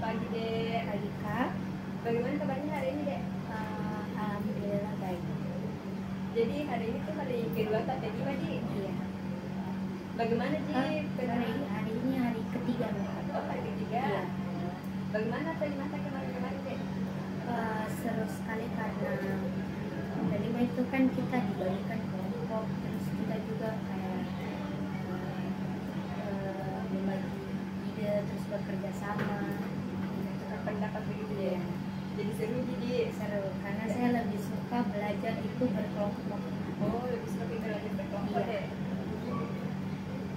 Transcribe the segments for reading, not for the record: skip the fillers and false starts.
pagi Dek. Pagi Kak. Bagaimana kabarnya hari ini Dek? Alhamdulillah baik. Jadi hari ini tuh hari kedua tak terima Di? Iya. Bagaimana Di? Hari ini hari ketiga Kak. Oh hari ketiga? Iya. Bagaimana terima kemarin-kemarin Dek? Seru sekali karena kelima itu kan kita diberikan kelompok, terus kita juga kayak membagi ide, terus bekerja sama, Tukar pendapat begitu Iya. ya? Jadi seru Di? Seru karena saya lebih suka belajar itu berkelompok. Oh lebih suka belajar berkelompok Iya. Dek?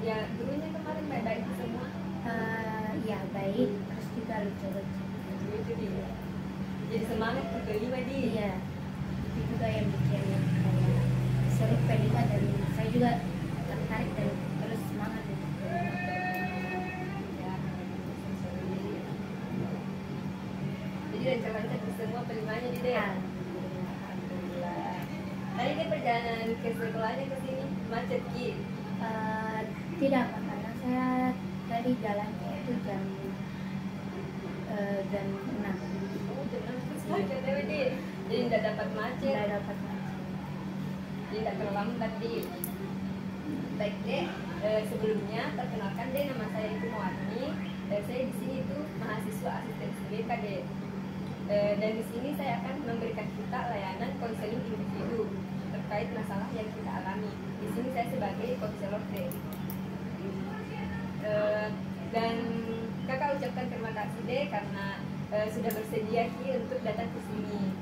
Ya gurunya kemarin baik-baik semua? Ya baik, terus juga lucu-lucu. Lucu Di? Jadi semangat ke kelima Di? Iya, itu juga yang bikin kayak seru kelima, dan saya juga tertarik dan terus semangat gitu. Ya, seru Di. Jadi lancar-lancar di semua kelimanya Di Dek? Alhamdulillah. Tadi Dek perjalanan ke sekolahnya ke sini macet Ki? Tidak, karena saya tadi jalannya itu jam 6. Oh, jam 6 macet ya Di? Jadi tidak dapat macet? Tidak dapat macet. Jadi tidak terlambat Di? Baik Dek, sebelumnya perkenalkan Dek, nama saya itu Muarni. Saya di sini itu mahasiswa asistensi BK Dek. Dan di sini saya akan memberikan kita layanan konseling individu terkait masalah yang kita alami. Di sini saya sebagai konselor Dek. Dan kakak ucapkan terima kasih Dek karena sudah bersedia Ki untuk datang ke sini.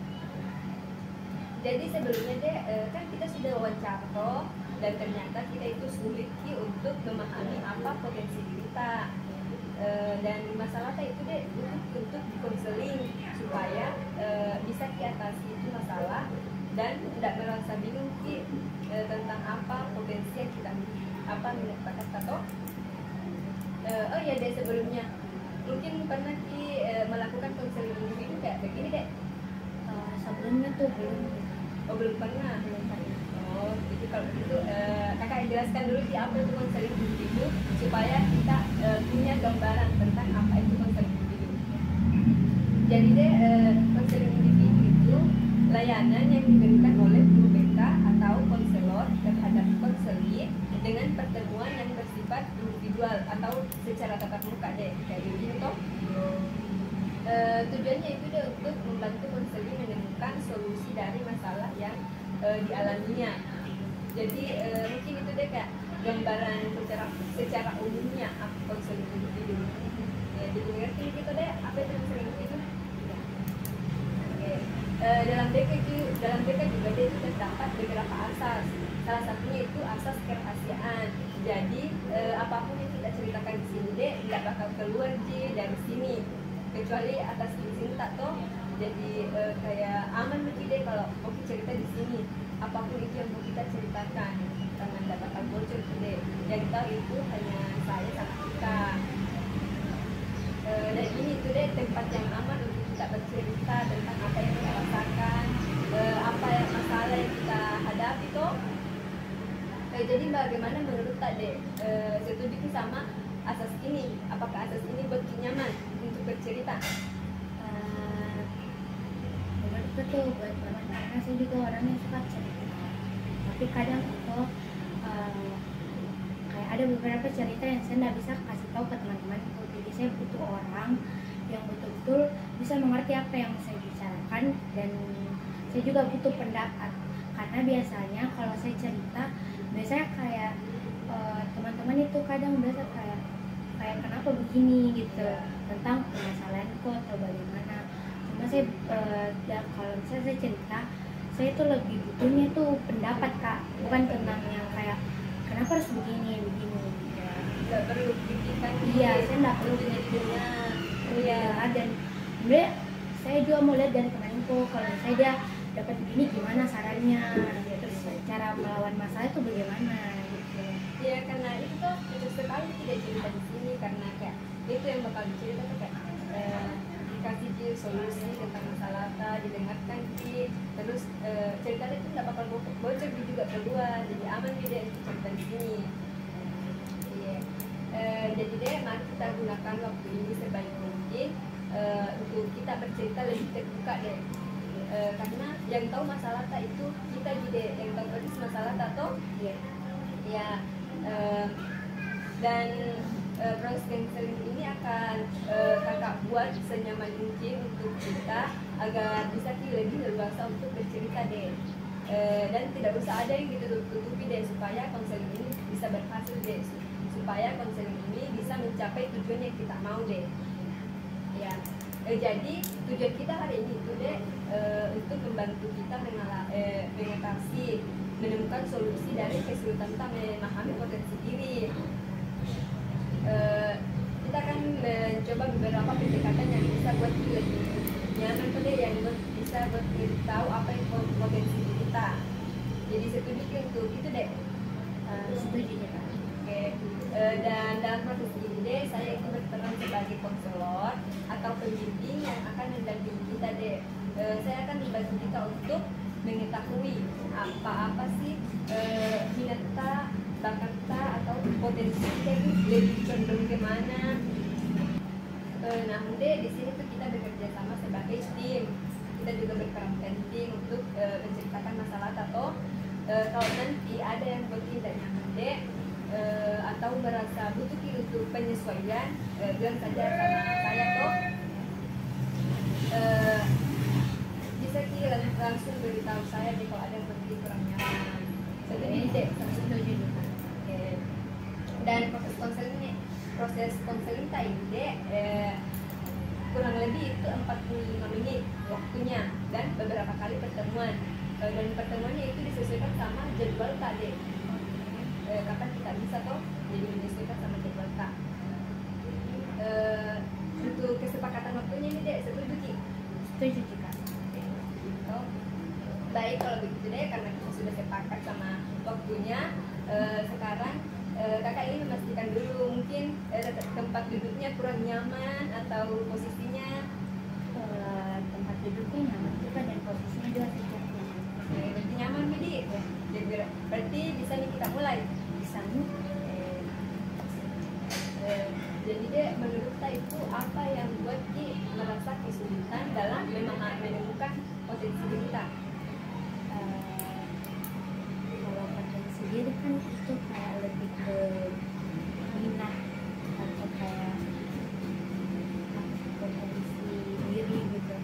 Jadi sebelumnya Dek, kan kita sudah wawancara toh, dan ternyata kita itu sulit Ki untuk memahami apa potensi kita. Dan masalah itu Dek untuk konseling supaya bisa diatasi itu masalah dan tidak merasa bingung Ki tentang apa potensi yang kita miliki, apa minat bakat atau oh iya Dek, sebelumnya mungkin pernah Ki melakukan konseling individu kayak begini Dek? Sebelumnya tuh belum. Oh belum pernah? Oh itu kalau begitu kakak jelaskan dulu Ki apa itu konseling individu supaya kita punya gambaran tentang apa itu konseling individu. Jadi Dek, konseling individu itu layanan yang diberikan oleh guru BK atau konselor terhadap konseli dengan pertemuan yang bersifat individual atau secara tatap muka Dek, kayak begini toh. Tujuannya itu Dek untuk membantu konseli menemukan solusi dari masalah yang dialaminya. Jadi mungkin itu Dek kayak gambaran secara umumnya apa konseling individu. Ya, jadi ngerti gitu Dek apa itu konseling individu? Dalam BK juga dia itu terdapat beberapa asas. Salah satunya itu asas kerahasiaan. Jadi apapun yang kita ceritakan di sini Dek tidak bakal keluar dari sini kecuali atas izin tak toh. Jadi kayak aman begitu Dek kalau mau cerita di sini. Apapun itu yang mau kita ceritakan karena tidak bakal bocor Dek. Yang tahu itu hanya saya sama kita. Dan ini tuh Dek tempat yang aman untuk kita bercerita tentang apa yang kita rasakan, apa yang masalah yang kita hadapi toh. Jadi bagaimana menurut Tak Dek? Setuju sama asas ini? Apakah asas ini buat nyaman untuk bercerita? Menurutku tuh buat nyaman karena saya juga orangnya suka cerita. Tapi kadang itu kayak ada beberapa cerita yang saya nggak bisa kasih tahu ke teman-teman. Jadi saya butuh orang yang betul-betul bisa mengerti apa yang saya bicarakan, dan saya juga butuh pendapat karena biasanya kalau saya cerita biasanya kayak teman-teman itu kadang biasa kayak kenapa begini gitu tentang permasalahanku atau bagaimana. Cuma saya kalau misalnya saya cerita, saya itu lebih butuhnya tuh pendapat Kak, bukan tentang yang kayak kenapa harus begini. Gak perlu pikirkan. Iya, saya nggak perlu punya dan sebenarnya saya juga mau lihat dari temanku kalau misalnya dia dapat begini gimana sarannya, terus cara melawan masalah itu bagaimana gitu. Ya karena itu tuh cocok sekali tidak cerita di sini karena kayak itu yang bakal dicerita tuh kayak dikasih Ki solusi tentang masalah didengarkan Ki, terus cerita itu nggak bakal bocor juga keluar, jadi aman Ki deh cerita di sini. Jadi deh mari kita gunakan waktu ini sebaik mungkin untuk kita bercerita lebih terbuka deh. Karena yang tahu masalah tak itu kita jadi yang tahu persis masalah tak toh ya. Dan proses counseling ini akan kakak buat senyaman mungkin untuk kita agar bisa lebih leluasa untuk bercerita deh. Dan tidak usah ada yang ditutup-tutupi deh, supaya konseling ini bisa berhasil deh, supaya konseling ini bisa mencapai tujuan yang kita mau deh ya. Jadi tujuan kita hari ini itu deh untuk membantu kita mengatasi, menemukan solusi dari kesulitan kita memahami potensi diri. Kita akan mencoba beberapa pendekatan yang bisa buat kita lebih nyaman tuh deh, yang bisa buat kita tahu apa yang potensi diri kita. Jadi setuju untuk itu deh. Setuju ya. Oke. Dan dalam proses ini deh saya itu berperan sebagai konselor atau pembimbing yang akan mendampingi kita deh. Saya akan membantu kita untuk mengetahui apa sih minat kita, bakat kita, atau potensi kita itu lebih cenderung kemana. Namun deh di sini tuh kita bekerja sama sebagai tim. Kita juga berperan penting untuk menceritakan masalah atau kalau nanti ada yang buat tidak nyaman deh atau merasa butuh untuk penyesuaian, bilang saja sama saya toh. Bisa langsung beritahu saya deh kalau ada yang berdiri kurang nyaman. Setuju deh, setuju deh. Dan proses konseling ini deh kurang lebih itu 45 menit waktunya dan beberapa kali pertemuan. Dan pertemuannya itu disesuaikan sama jadwal tadi. Kapan kita bisa toh, jadi menyesuaikan sama jadwal tak. Untuk kesepakatan waktunya ini deh, setuju Ki? Setuju juga. Baik kalau begitu deh, karena kita sudah sepakat sama waktunya, sekarang kakak ini memastikan dulu mungkin tempat duduknya kurang nyaman atau posisinya. Tempat duduknya nyaman juga dan posisinya juga cukup nyaman. Berarti nyaman Midi. Jadi berarti bisa nih kita mulai. Bisa nih. Jadi deh menurut saya itu apa yang buat Ki merasa kesulitan dalam menemukan potensi kita? Kalau potensi diri kan itu kayak lebih ke minat atau kayak potensi diri gitu.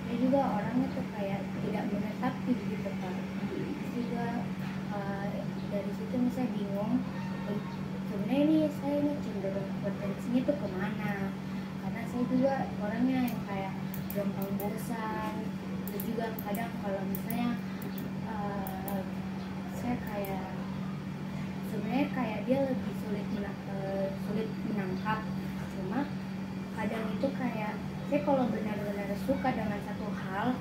Dia juga orangnya tuh kayak tidak menetap gitu kan. Juga dari situ saya bingung. Sebenarnya ini saya ini cenderung potensinya tuh kemana? Karena saya juga orangnya yang kayak gampang bosan. Dan juga kadang kalau misalnya saya kayak sebenarnya kayak dia lebih sulit menangkap. Cuma kadang itu kayak saya kalau benar-benar suka dengan satu hal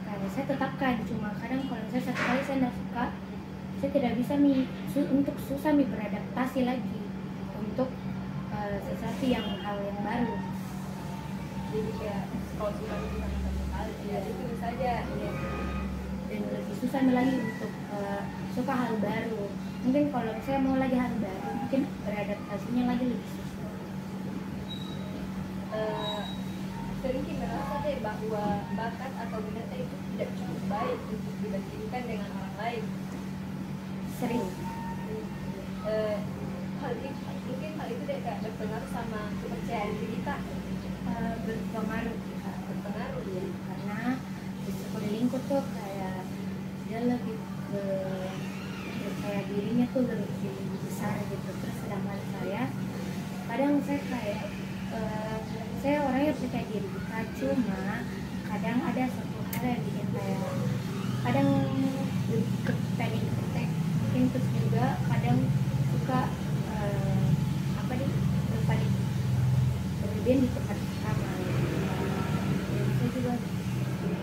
kayak saya tetapkan. Cuma kadang kalau misalnya satu kali saya tidak suka, saya tidak bisa untuk susah beradaptasi lagi untuk sesuatu hal yang baru. Jadi kayak kalau suka itu sama satu hal, ya itu saja. Ya. Dan lebih susah lagi untuk suka hal baru. Mungkin kalau saya mau lagi hal baru, mungkin beradaptasinya lagi lebih susah. Sering merasa deh bahwa bakat atau minat itu tidak cukup baik untuk dibandingkan dengan orang lain. Sering. Mungkin hal itu deh kayak berpengaruh sama kepercayaan diri kita. Berpengaruh ya, karena di sekelilingku tuh kayak dia lebih percaya dirinya tuh lebih besar gitu. Terus sedangkan saya kadang saya kayak saya orangnya percaya diri kita, cuma kadang ada satu hal yang bikin kayak kadang lebih ketek mungkin, terus juga kadang suka berlebihan di tempat pertama. Dan saya juga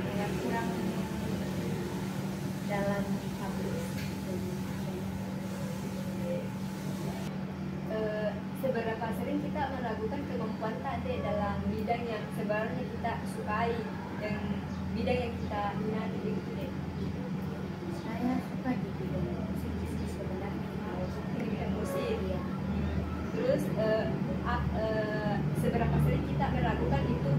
kayak kurang dalam publik. Seberapa sering kita meragukan kemampuan tadi dalam bidang yang sebenarnya kita sukai, yang bidang yang kita minati gitu deh. Saya suka di bidang musik sebenarnya. Di bidang musik ya. Terus seberapa sering kita meragukan itu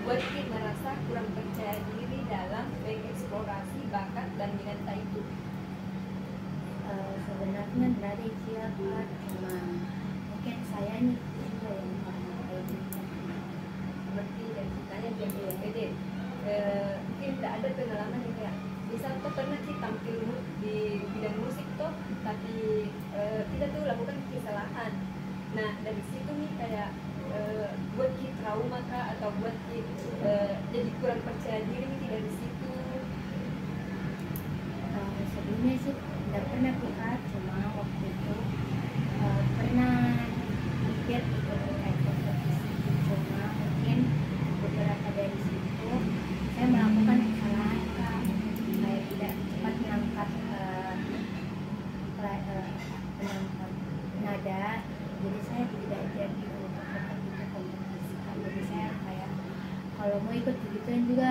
buat kita merasa kurang percaya diri dalam mengeksplorasi bakat dan minat itu? Sebenarnya dari siapa, cuma mungkin saya nih juga yang kayak gitu. Seperti dari ceritanya dia bilang pede, mungkin tidak ada pengalaman yang kayak misal tuh pernah sih tampil di bidang musik tuh, tapi kita tuh lakukan kesalahan. Nah dari situ nih kayak buat kita trauma kah, atau buat kita jadi kurang percaya diri nih dari situ? Sebelumnya sih tidak pernah lihat, cuma waktu itu pernah lihat itu kayak kompetisi, cuma mungkin beberapa dari situ saya melakukan kesalahan Kak, kayak tidak cepat mengangkat menangkap nada, jadi saya tidak jadi untuk ikut itu kompetisi Kak. Jadi saya kayak kalau mau ikut begituan juga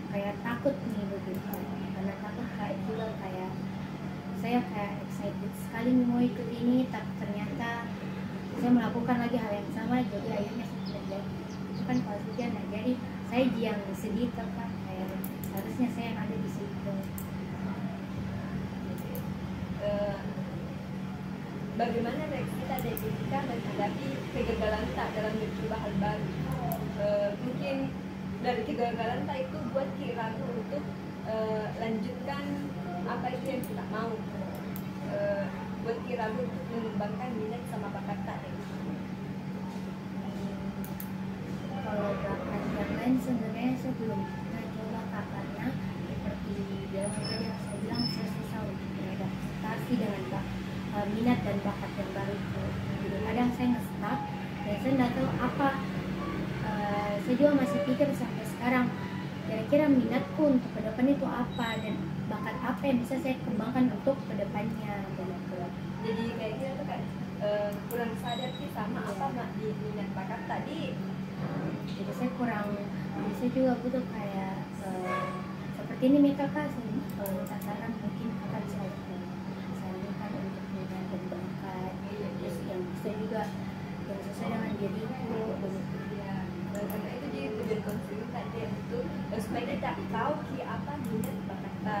kayak takut nih begitu, karena takut kayak juga kayak saya kayak excited sekali mau ikut ini, tapi ternyata saya melakukan lagi hal yang sama, jadi akhirnya saya tidak jadi. Itu kan kalau sudah nah, jadi saya yang sedih kan, kayak harusnya saya yang ada di situ. Bagaimana reaksi kita dan ketika menghadapi kegagalan tak dalam mencoba hal baru? Mungkin dari kegagalan tak itu buat kita ragu untuk lanjutkan apa itu yang kita mau, buat kita ragu untuk mengembangkan minat sama bakat tak. Kalau bakat yang lain sebenarnya saya belum pernah coba Kak, karena seperti dalam tadi yang saya bilang, saya susah untuk beradaptasi dengan minat dan bakat yang baru itu. Jadi kadang saya nge-stuck dan saya nggak tahu apa. Saya juga masih pikir sampai sekarang kira-kira minatku untuk ke depan itu apa dan bakat apa yang bisa saya kembangkan untuk ke depannya begitu. Jadi kayak gitu tuh kan kurang sadar sih sama apa mak di minat bakat tadi. Jadi saya kurang, jadi saya juga butuh kayak seperti ini Mika Kak, minta saran mungkin akan saya sarankan untuk minat dan bakat, terus yang bisa juga yang sesuai dengan diriku begitu. Karena itu jadi tujuan konseling tadi itu supaya kita tahu apa minat bakat kita.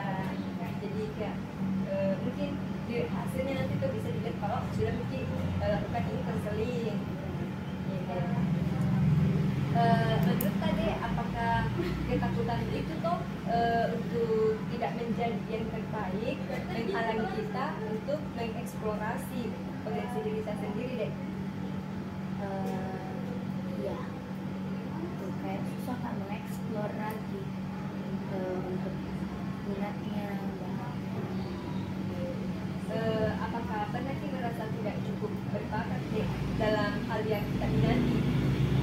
Jadi kayak mungkin di hasilnya nanti tuh bisa dilihat kalau sudah mungkin lakukan ini konseling. Menurut tadi apakah ketakutan itu tuh untuk tidak menjadi yang terbaik menghalangi kita untuk mengeksplorasi potensi diri kita sendiri deh? Iya, itu kayak susah Kak mengeksplor lagi untuk minatnya, bakatnya. Apakah pernah sih merasa tidak cukup berbakat deh dalam hal yang kita minati?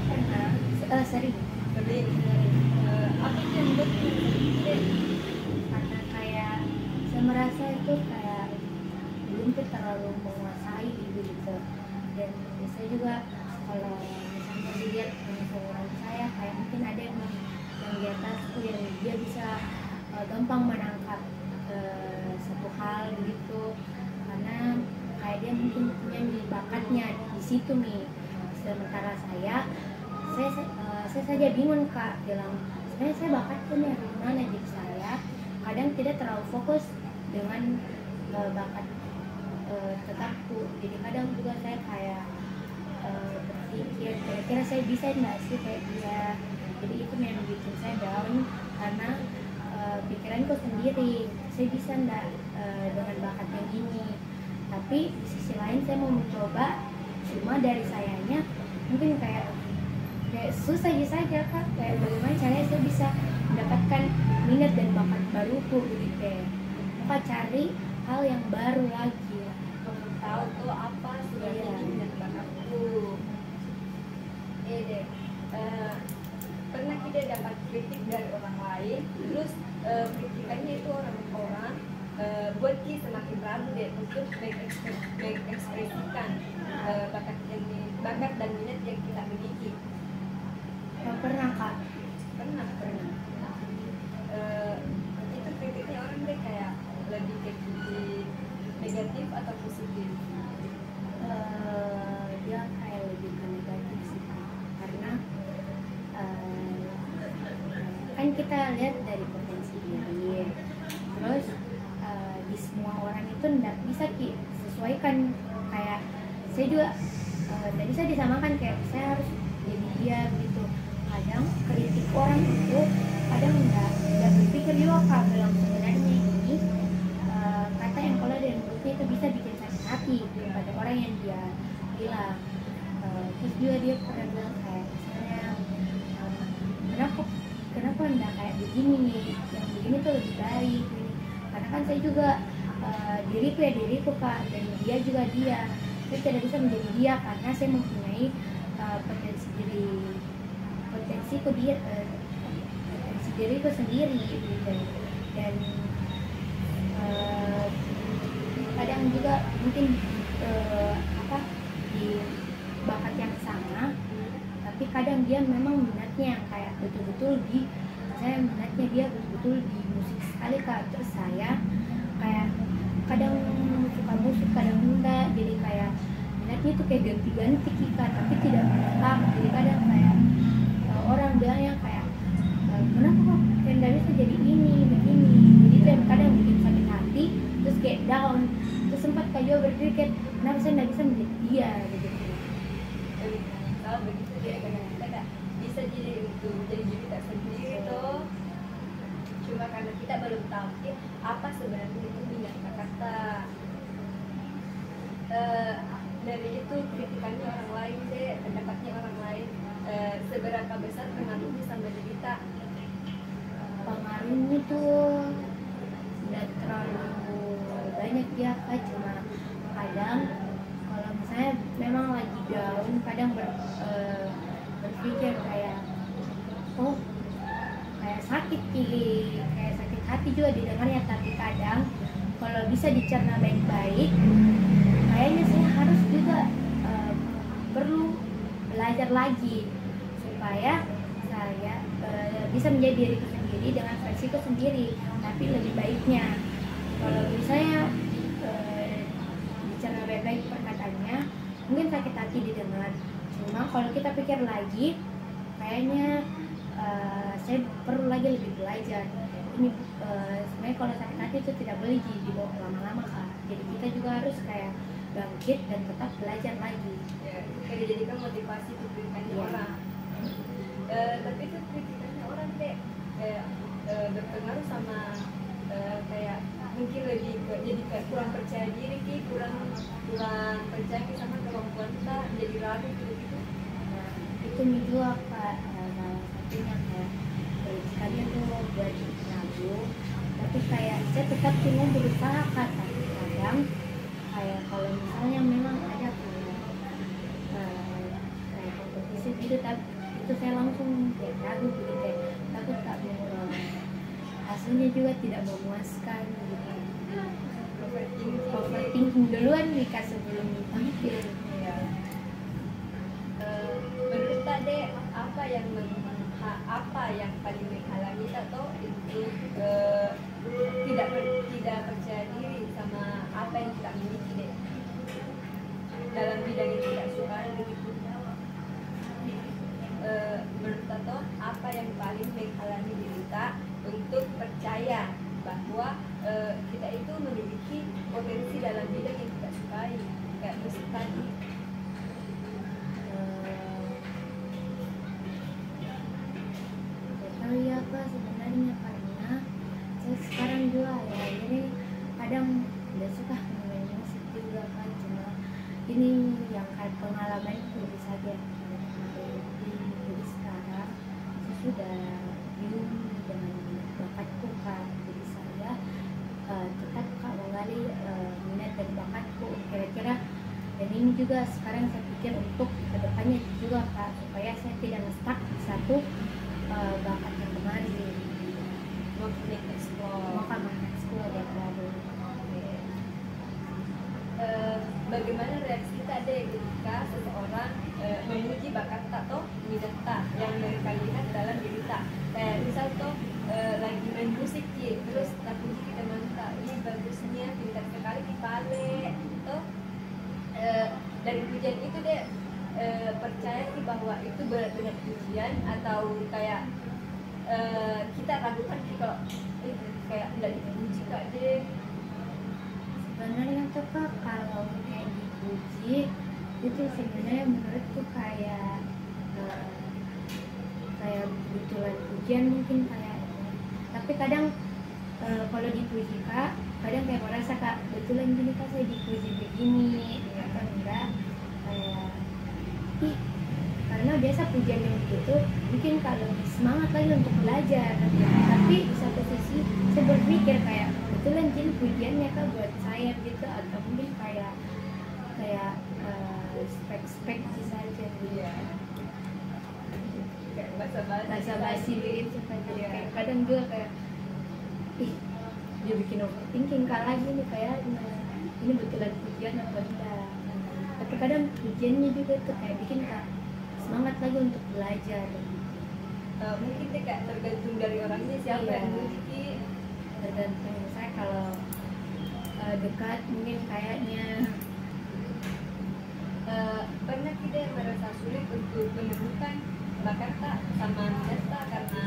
Pernah, sering. Apa itu yang membuat kita Karena kayak saya merasa itu kayak belum terlalu menguasai gitu, dan saya juga kalau misalnya dilihat seorang saya kayak mungkin ada yang di atasku yang dia bisa gampang menangkap satu hal gitu, karena kayak dia mungkin punya bakatnya di situ nih, sementara saya saja bingung Kak dalam sebenarnya saya bakatnya nih dari mana. Jadi saya kadang tidak terlalu fokus dengan bakat tetapku, jadi kadang juga saya kayak berpikir kira-kira saya bisa nggak sih kayak dia. Jadi itu yang bikin saya down, karena pikiranku sendiri saya bisa nggak dengan bakat yang ini. Tapi di sisi lain saya mau mencoba, cuma dari sayanya mungkin kayak susah saja Kak, kayak bagaimana caranya saya bisa mendapatkan minat dan bakat baruku begitu ya. Maka cari hal yang baru lagi, tahu tuh apa sebenarnya minat bakatku. Deh, pernah kita dapat kritik dari orang lain, terus kritikannya itu orang-orang buat kita semakin ragu deh untuk mengekspresikan bakat dan minat yang kita miliki. Pernah Kak? Pernah. Itu kritiknya orang deh kayak lebih ke negatif atau positif? Dia kayak lebih ke negatif sih Kak. Karena kita lihat dari potensi diri. Terus di semua orang itu tidak bisa sesuaikan. Kayak saya juga tidak bisa disamakan kayak saya harus jadi dia gitu. Kadang kritik orang itu kadang nggak berpikir juga kak dalam sebenarnya ini kata yang kalau dari mulutnya itu bisa bikin sakit hati pada orang yang dia bilang. Terus juga dia pernah bilang kayak misalnya kenapa enggak kayak begini nih, yang begini tuh lebih baik gini. Karena kan saya juga diriku ya diriku kak, dan dia juga dia. Saya tidak bisa menjadi dia karena saya mempunyai potensi diriku sendiri gitu. Dan kadang juga mungkin di bakat yang sama, tapi kadang dia memang minatnya yang kayak betul-betul saya minatnya dia betul-betul di musik sekali kak. Terus saya kayak kadang suka musik kadang enggak, jadi kayak minatnya itu kayak ganti-ganti kak, tapi tidak menetap. Jadi kadang kayak orang bilangnya kayak kenapa kok tidak bisa jadi ini begini, jadi itu yang kadang bikin sakit hati, terus kayak down. Terus sempat kak juga berpikir kenapa saya tidak bisa menjadi dia gitu. Kalau begitu dia kita nggak bisa jadi diri kita sendiri tuh, cuma karena kita belum tahu apa sebenarnya itu minat kata. Dari itu kritikannya orang lain deh, pendapatnya orang lain, seberapa besar pengaruhnya sama diri kita. Pengaruhnya tuh tidak terlalu banyak ya kak, cuma kadang kalau misalnya memang lagi down kadang berpikir kayak kayak sakit kayak sakit hati juga didengarnya. Tapi kadang kalau bisa dicerna baik-baik, kayaknya saya harus juga perlu belajar lagi supaya saya bisa menjadi diriku sendiri dengan versiku sendiri, tapi lebih baiknya. Kalau misalnya bicara baik-baik perkataannya mungkin sakit hati didengar, cuma kalau kita pikir lagi kayaknya saya perlu lagi lebih belajar ini. Sebenarnya kalau sakit hati itu tidak boleh dibawa lama-lama kak, jadi kita juga harus kayak bangkit dan tetap belajar lagi Ya, kayak dijadikan motivasi untuk kritikannya orang. Tapi itu kritikannya orang deh berpengaruh sama kayak mungkin lebih jadi kayak kurang percaya diri kurang percaya sama kemampuan kita, jadi ragu gitu. Nah, itu juga kak, salah satunya kayak kalian tuh buat ragu, tapi kayak saya tetap cuma berusaha kak. Kadang kayak kalau misalnya memang ada kayak kompetisi gitu, tapi itu saya langsung kayak ragu gitu, kayak takut tak hasilnya juga tidak memuaskan gitu. Overthinking duluan nih kak sebelum tampil. Ya. Menurut Tade apa yang paling menghalangi atau itu tidak percaya diri sama apa yang kita miliki deh dalam bidang yang kita suka begitu. Menurut Tato apa yang paling menghalangi diri kita untuk percaya bahwa kita itu memiliki potensi dalam bidang yang kita sukai, kayak musik tadi. Tahu ya kak, sebenarnya karena saya sekarang juga ya ini kadang udah suka main musik juga kan, cuma ini yang kayak pengalaman itu bisa saja. Jadi sekarang saya sudah bingung dengan bakatku kak, jadi saya tetap kak menggali minat dan bakatku kira-kira. Dan ini juga sekarang saya pikir untuk kedepannya juga kak, supaya saya tidak stuck di satu bakat yang kemarin. Makin explore. Makan explore yang baru. Bagaimana reaksi Tade ketika seseorang memuji bakat atau minat yang mereka lihat dalam diri tak? Kayak misal tuh lagi main musik terus tak puji teman tak, ini bagusnya pintar sekali di pale tuh. Dari pujian itu deh percaya sih bahwa itu benar-benar pujian atau kayak kita ragukan sih kalau kayak nggak dipuji kak deh. Sebenarnya tuh kak kalau kayak dipuji itu sebenarnya menurutku kayak kayak kebetulan pujian mungkin kayak, tapi kadang kalau dipuji kak kadang kayak merasa kak betulan gini kak saya dipuji begini atau enggak kayak ih, karena biasa pujian yang begitu bikin kalau semangat lagi untuk belajar, tapi di satu sisi saya berpikir kayak betulan gini pujiannya kak buat saya gitu, atau mungkin kayak spek saja gitu. Kayak basa-basi gitu kan. Kayak kadang juga kayak ih dia bikin overthinking kak lagi nih kayaknya ini betulan pujian apa enggak, tapi kadang pujiannya juga tuh kayak bikin kak semangat lagi untuk belajar. Mungkin deh kak tergantung dari orangnya siapa Iya. yang muji. Tergantung saya kalau dekat mungkin kayaknya Pernah tidak merasa sulit untuk menemukan bakat tak sama minat tak karena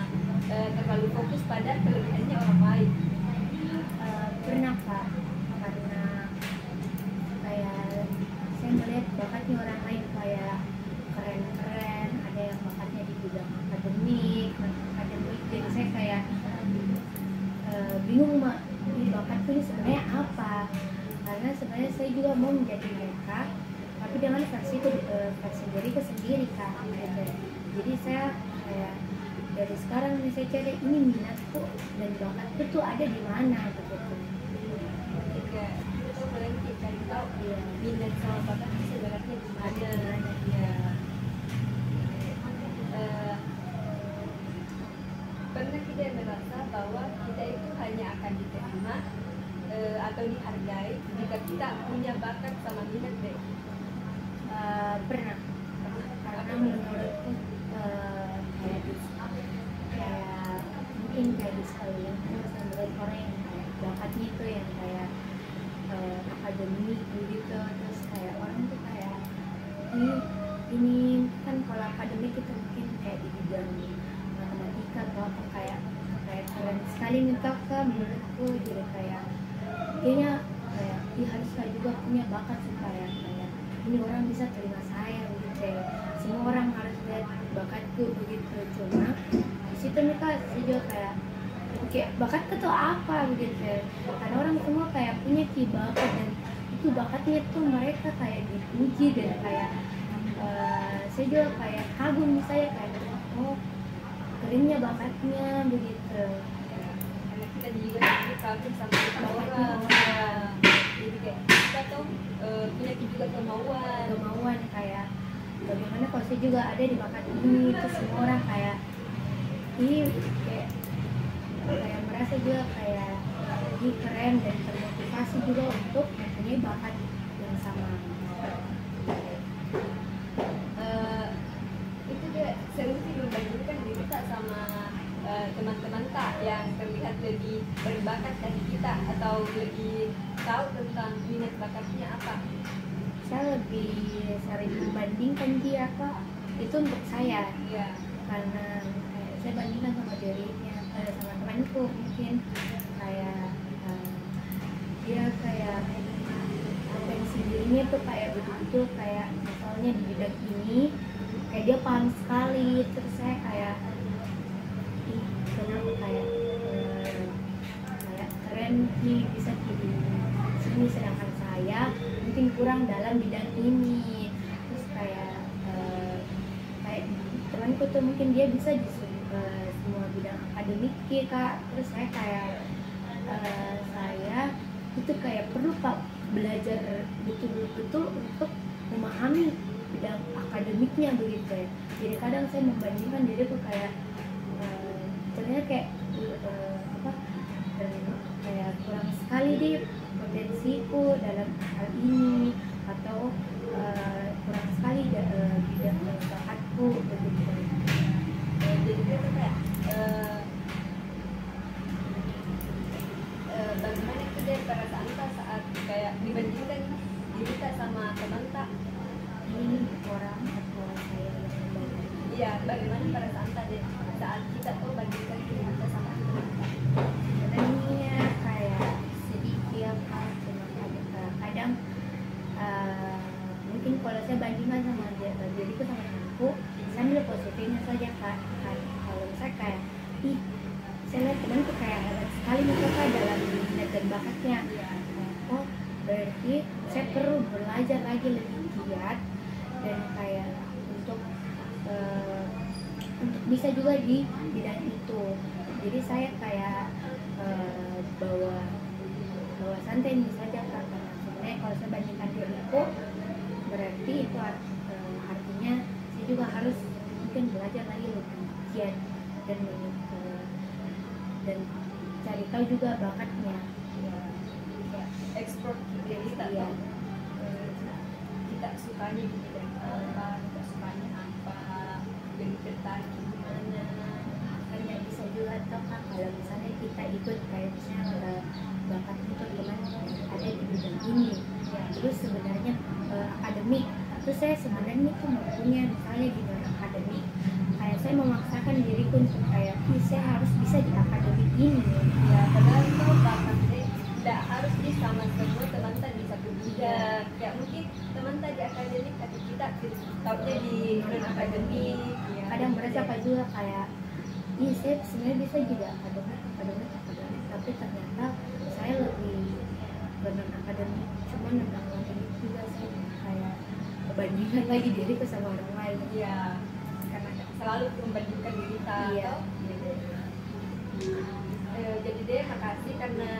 terlalu fokus pada kelebihannya orang lain? pernah kak, karena kayak saya melihat bakatnya orang lain kayak keren-keren, ada yang bakatnya di bidang akademik, jadi saya kayak bingung mak ini bakatku ini sebenarnya apa, karena sebenarnya saya juga mau menjadi mereka tapi dengan versi diriku sendiri kak gitu. Jadi saya kayak dari sekarang nih saya cari ini minatku dan bakatku tuh ada di mana begitu. Jika kita boleh kita tahu minat sama bakat itu sebenarnya di mana? Ya. Pernah tidak merasa bahwa kita itu hanya akan diterima atau dihargai jika kita punya bakat sama minat deh? Pernah, karena menurutku kayak mungkin kayak di sekalian saya melihat orang yang kayak bakatnya itu yang kayak akademik gitu, terus kayak orang tuh kayak ini kan kalau akademik itu mungkin kayak di bidang matematika atau apa kayak keren sekali nih kakak menurutku, jadi kayak kayaknya kayak harus saya juga punya bakat supaya kayak ini orang bisa terima saya begitu. Semua orang harus lihat bakatku begitu. Cuma di situ nih kak saya juga kayak bakatku tuh apa begitu. Karena orang semua kayak punya bakat dan itu bakatnya tuh mereka kayak dipuji dan kayak saya juga kayak kagum saya kayak oh kerennya bakatnya begitu. Karena kita juga kagum sama orang. Jadi kayak kita tuh punya juga kemauan kayak bagaimana kalau saya juga ada di bakat ini, terus semua orang kayak ini kayak merasa juga kayak ini keren dan termotivasi juga untuk mempunyai bakat yang sama. Itu dia seru sih membandingkan diri tak sama teman-teman tak yang terlihat lebih berbakat dari kita atau lebih tahu tentang minat bakatnya apa. Saya lebih sering membandingkan dia kak, itu untuk saya Iya. karena kayak saya bandingkan sama dirinya sama temanku mungkin kayak dia kayak potensi dirinya tuh kayak betul-betul kayak misalnya di bidang ini kayak dia paham sekali, terus saya kayak ih kenapa kayak keren nih bisa di sini, sedangkan saya mungkin kurang dalam bidang ini. Terus kayak temanku tuh mungkin dia bisa di semua bidang akademik ya kak, terus saya kayak saya itu kayak perlu pak belajar betul-betul untuk memahami bidang akademiknya begitu ya. Jadi kadang saya membandingkan diri tuh kayak ternyata kayak kayak kurang sekali deh potensiku dalam hal ini, atau kurang sekali bidang bakatku begitu. Jadi itu kayak bagaimana itu deh perasaan tak saat kayak dibandingkan diri tak sama teman tak? Ini orang atau saya yang membandingkan? Iya, bagaimana perasaan tak deh saat kita tuh bandingkan membandingkan sama diriku sama temanku, saya ambil positifnya saja kak. Kalau misalnya kayak ih saya lihat temanku kayak hebat sekali nih kakak dalam minat dan bakatnya, oh berarti saya perlu belajar lagi lebih giat dan kayak untuk bisa juga di bidang itu. Jadi saya kayak bawa santai nih saja kak, karena sebenarnya kalau saya bandingkan diriku berarti itu artinya saya juga harus mungkin belajar lagi lebih giat dan dan cari tahu juga bakatnya ya, ekspor diri kita ya. Kita sukanya di bidang apa, kita sukanya apa, dan tertarik gimana. Hanya bisa juga toh kak, kalau misalnya kita ikut kayak misalnya bakat itu teman ada di bidang ini ya, terus sebenarnya akademik, terus saya sebenarnya tuh mau punya misalnya di bidang akademik, kayak saya memaksakan diriku untuk kayak saya harus bisa di akademik ini Ya padahal itu bakatnya tidak harus di sama semua teman tadi satu bidang. Ya mungkin teman tadi akademik tapi kita tahunya di non akademik ya. kadang merasa apa juga kayak iya saya sebenarnya bisa juga akademik, tapi ternyata saya lebih ke non akademik, cuma non akademik juga saya kayak membandingkan lagi diriku sama orang lain Ya karena selalu membandingkan diri kita. Iya. Jadi deh makasih karena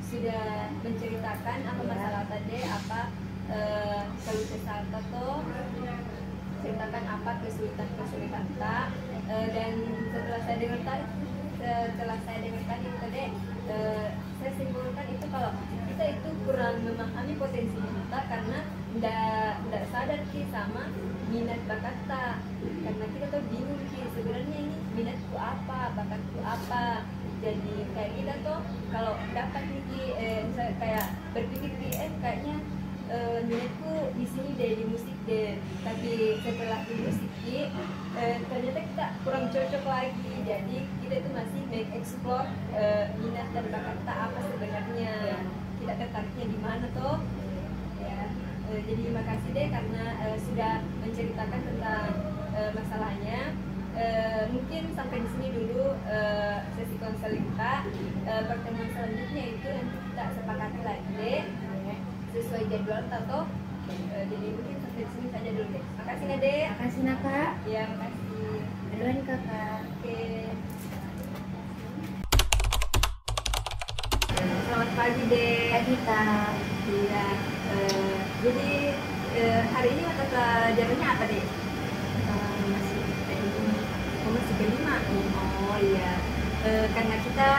sudah menceritakan apa masalah tadi, apa kalau kesalahan tuh ceritakan apa kesulitan tak, dan setelah saya dengar tadi itu tadi saya simpulkan itu kalau kita itu kurang memahami potensi kita karena tidak sadar ki sama minat bakat tak, karena kita tuh bingung ki sebenarnya ini minatku apa, bakatku apa. Jadi kayak kita tuh kalau dapat nih kayak berpikir ki kayaknya minatku di sini deh, di musik deh, tapi setelah di musik ternyata kita kurang cocok lagi. Jadi kita itu masih explore minat dan bakat kita apa sebenarnya, kita tertariknya di mana tuh ya. Jadi makasih deh karena sudah menceritakan tentang masalahnya. Mungkin sampai di sini dulu sesi konseling kita. Pertemuan selanjutnya itu nanti kita sepakati lagi deh sesuai jadwal atau jadi mungkin sampai di sini saja dulu deh. Makasih Nade. Makasih Naka. Ya makasih. Duluan kakak. Oke. Selamat pagi deh. Pagi kak. Iya. Jadi hari ini mata pelajarannya apa deh? Masih kelima. Oh iya. Karena kita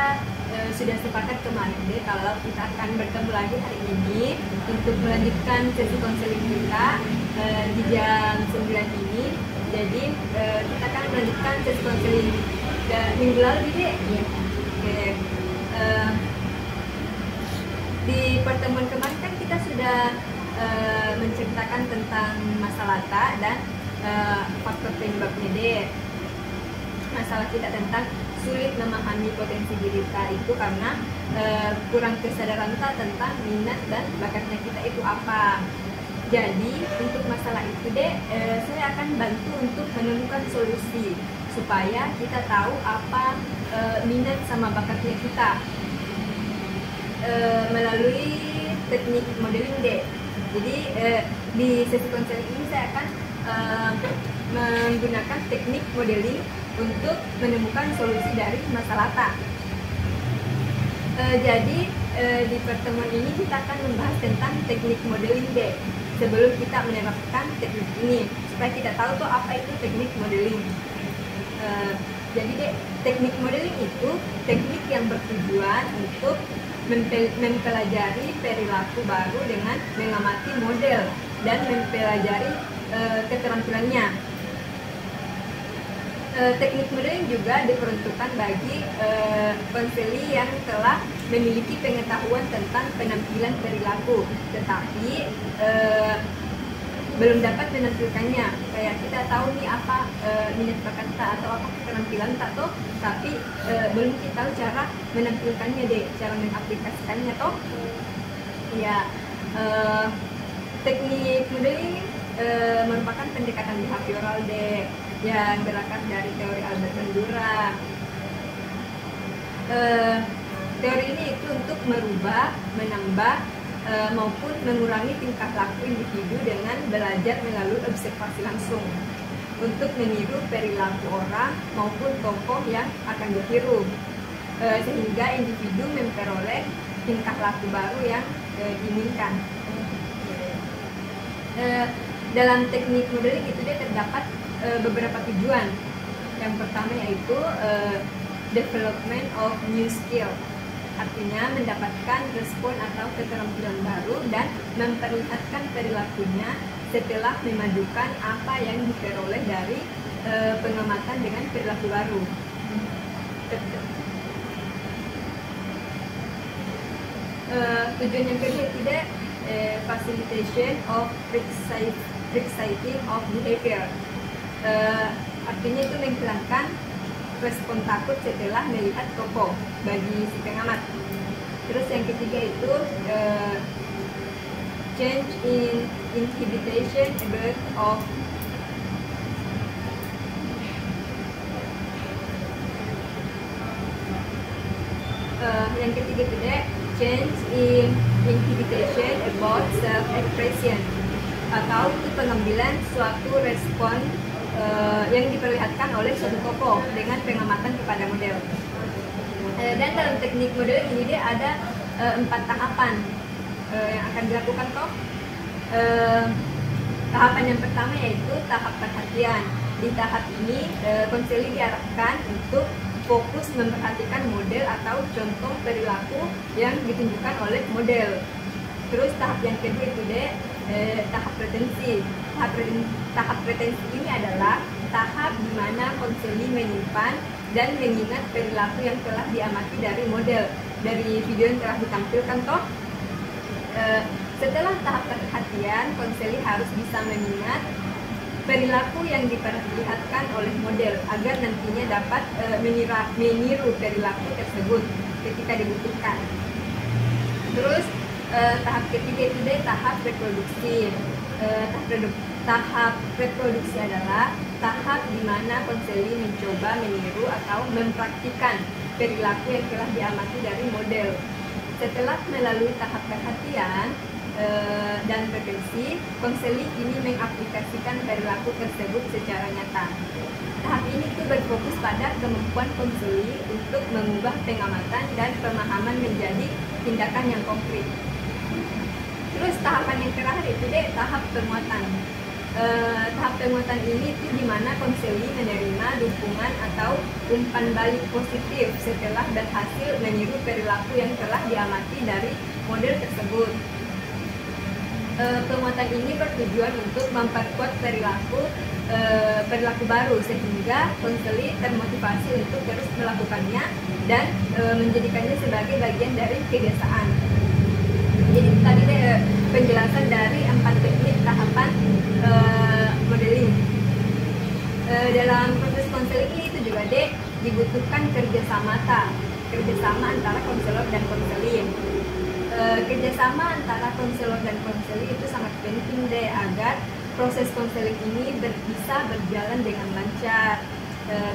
sudah sepakat kemarin deh kalau kita akan bertemu lagi hari ini untuk melanjutkan sesi konseling kita di jam 9 ini. Jadi kita akan melanjutkan sesi konseling minggu lalu deh. Iya. Oke. Di pertemuan kemarin kan kita sudah menceritakan tentang masalah tak dan faktor penyebabnya deh. Masalah kita tentang sulit memahami potensi diri kita itu karena kurang kesadaran kita tentang minat dan bakatnya kita itu apa. Jadi untuk masalah itu deh saya akan bantu untuk menemukan solusi supaya kita tahu apa minat sama bakatnya kita melalui teknik modeling deh. Jadi di sesi konseling ini saya akan menggunakan teknik modeling untuk menemukan solusi dari masalah tak. Jadi di pertemuan ini kita akan membahas tentang teknik modeling deh. Sebelum kita menerapkan teknik ini, supaya kita tahu tuh apa itu teknik modeling. Jadi deh, teknik modeling itu teknik yang bertujuan untuk mempelajari perilaku baru dengan mengamati model dan mempelajari keterampilannya. Teknik modeling juga diperuntukkan bagi konseli yang telah memiliki pengetahuan tentang penampilan perilaku, tetapi belum dapat menampilkannya. Kayak kita tahu nih apa minat bakat kita atau apa keterampilan tak tuh, tapi belum kita tahu cara menampilkannya deh, cara mengaplikasikannya toh. Ya, teknik modeling merupakan pendekatan behavioral deh, yang berakar dari teori Albert Bandura. Teori ini itu untuk merubah, menambah, maupun mengurangi tingkah laku individu dengan belajar melalui observasi langsung untuk meniru perilaku orang maupun tokoh yang akan ditiru, sehingga individu memperoleh tingkah laku baru yang diinginkan. Dalam teknik modeling itu dia terdapat beberapa tujuan. Yang pertama yaitu development of new skill, artinya mendapatkan respon atau keterampilan baru dan memperlihatkan perilakunya setelah memadukan apa yang diperoleh dari pengamatan dengan perilaku baru. Tujuan yang kedua itu facilitation of exciting of behavior, artinya itu menghilangkan respon takut setelah melihat tokoh bagi si pengamat. Terus yang ketiga itu change in inhibition ability of yang ketiga itu change in inhibition about self-expression, atau itu pengambilan suatu respon yang diperlihatkan oleh suatu tokoh dengan pengamatan kepada model. Dan dalam teknik modeling ini dia ada 4 tahapan yang akan dilakukan toh. Tahapan yang pertama yaitu tahap perhatian. Di tahap ini konselor diarahkan untuk fokus memperhatikan model atau contoh perilaku yang ditunjukkan oleh model. Terus tahap yang kedua itu tahap retensi. Tahap retensi ini adalah tahap di mana konselor menyimpan dan mengingat perilaku yang telah diamati dari model, dari video yang telah ditampilkan toh. Setelah tahap perhatian, konselor harus bisa mengingat perilaku yang diperlihatkan oleh model agar nantinya dapat meniru perilaku tersebut ketika dibutuhkan. Terus tahap ketiga itu tahap reproduksi. Tahap reproduksi adalah tahap di mana konselor mencoba meniru atau mempraktikkan perilaku yang telah diamati dari model. Setelah melalui tahap perhatian dan retensi, konselor ini mengaplikasikan perilaku tersebut secara nyata. Tahap ini itu berfokus pada kemampuan konselor untuk mengubah pengamatan dan pemahaman menjadi tindakan yang konkret. Terus tahapan yang terakhir itu tahap penguatan. Tahap penguatan ini itu di mana konselor menerima dukungan atau umpan balik positif setelah berhasil meniru perilaku yang telah diamati dari model tersebut. Penguatan ini bertujuan untuk memperkuat perilaku baru sehingga konselor termotivasi untuk terus melakukannya dan menjadikannya sebagai bagian dari kebiasaan. Jadi tadi penjelasan dari 4 teknik tahapan modeling. Dalam proses konseling ini itu juga dibutuhkan kerjasama antara konselor dan konselor. Kerjasama antara konselor dan konselor itu sangat penting agar proses konseling ini bisa berjalan dengan lancar,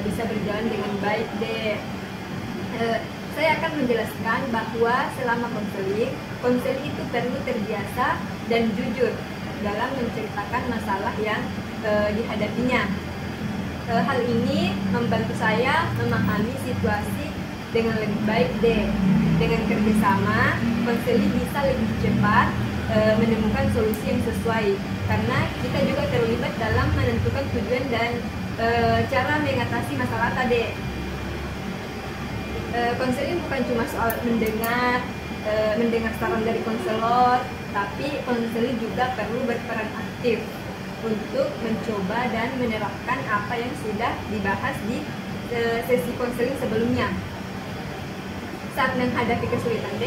bisa berjalan dengan baik Saya akan menjelaskan bahwa selama konselor itu perlu terbiasa dan jujur dalam menceritakan masalah yang dihadapinya. Hal ini membantu saya memahami situasi dengan lebih baik Dengan kerjasama, konselor bisa lebih cepat menemukan solusi yang sesuai karena kita juga terlibat dalam menentukan tujuan dan cara mengatasi masalah tadi. Konselor bukan cuma soal mendengar saran dari konselor, tapi konselor juga perlu berperan aktif untuk mencoba dan menerapkan apa yang sudah dibahas di sesi konseling sebelumnya. Saat menghadapi kesulitan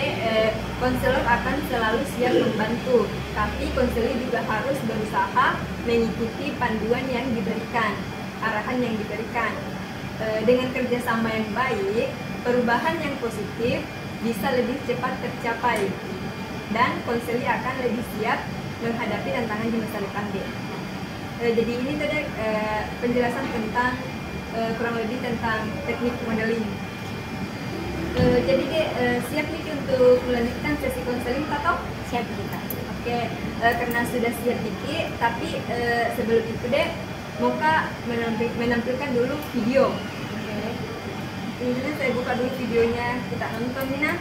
konselor akan selalu siap membantu, tapi konselor juga harus berusaha mengikuti panduan yang diberikan, arahan yang diberikan. Dengan kerjasama yang baik, perubahan yang positif bisa lebih cepat tercapai dan konselor akan lebih siap menghadapi tantangan di masa depan Jadi ini tuh deh penjelasan tentang kurang lebih tentang teknik modeling. Jadi deh siap nih untuk melanjutkan sesi konseling atau Siap kita. Oke, karena sudah siap dikit, tapi sebelum itu deh Moka menampilkan dulu video. Oke. Ini saya buka dulu videonya, kita nonton Nina.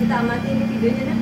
Kita amati ini videonya Nan.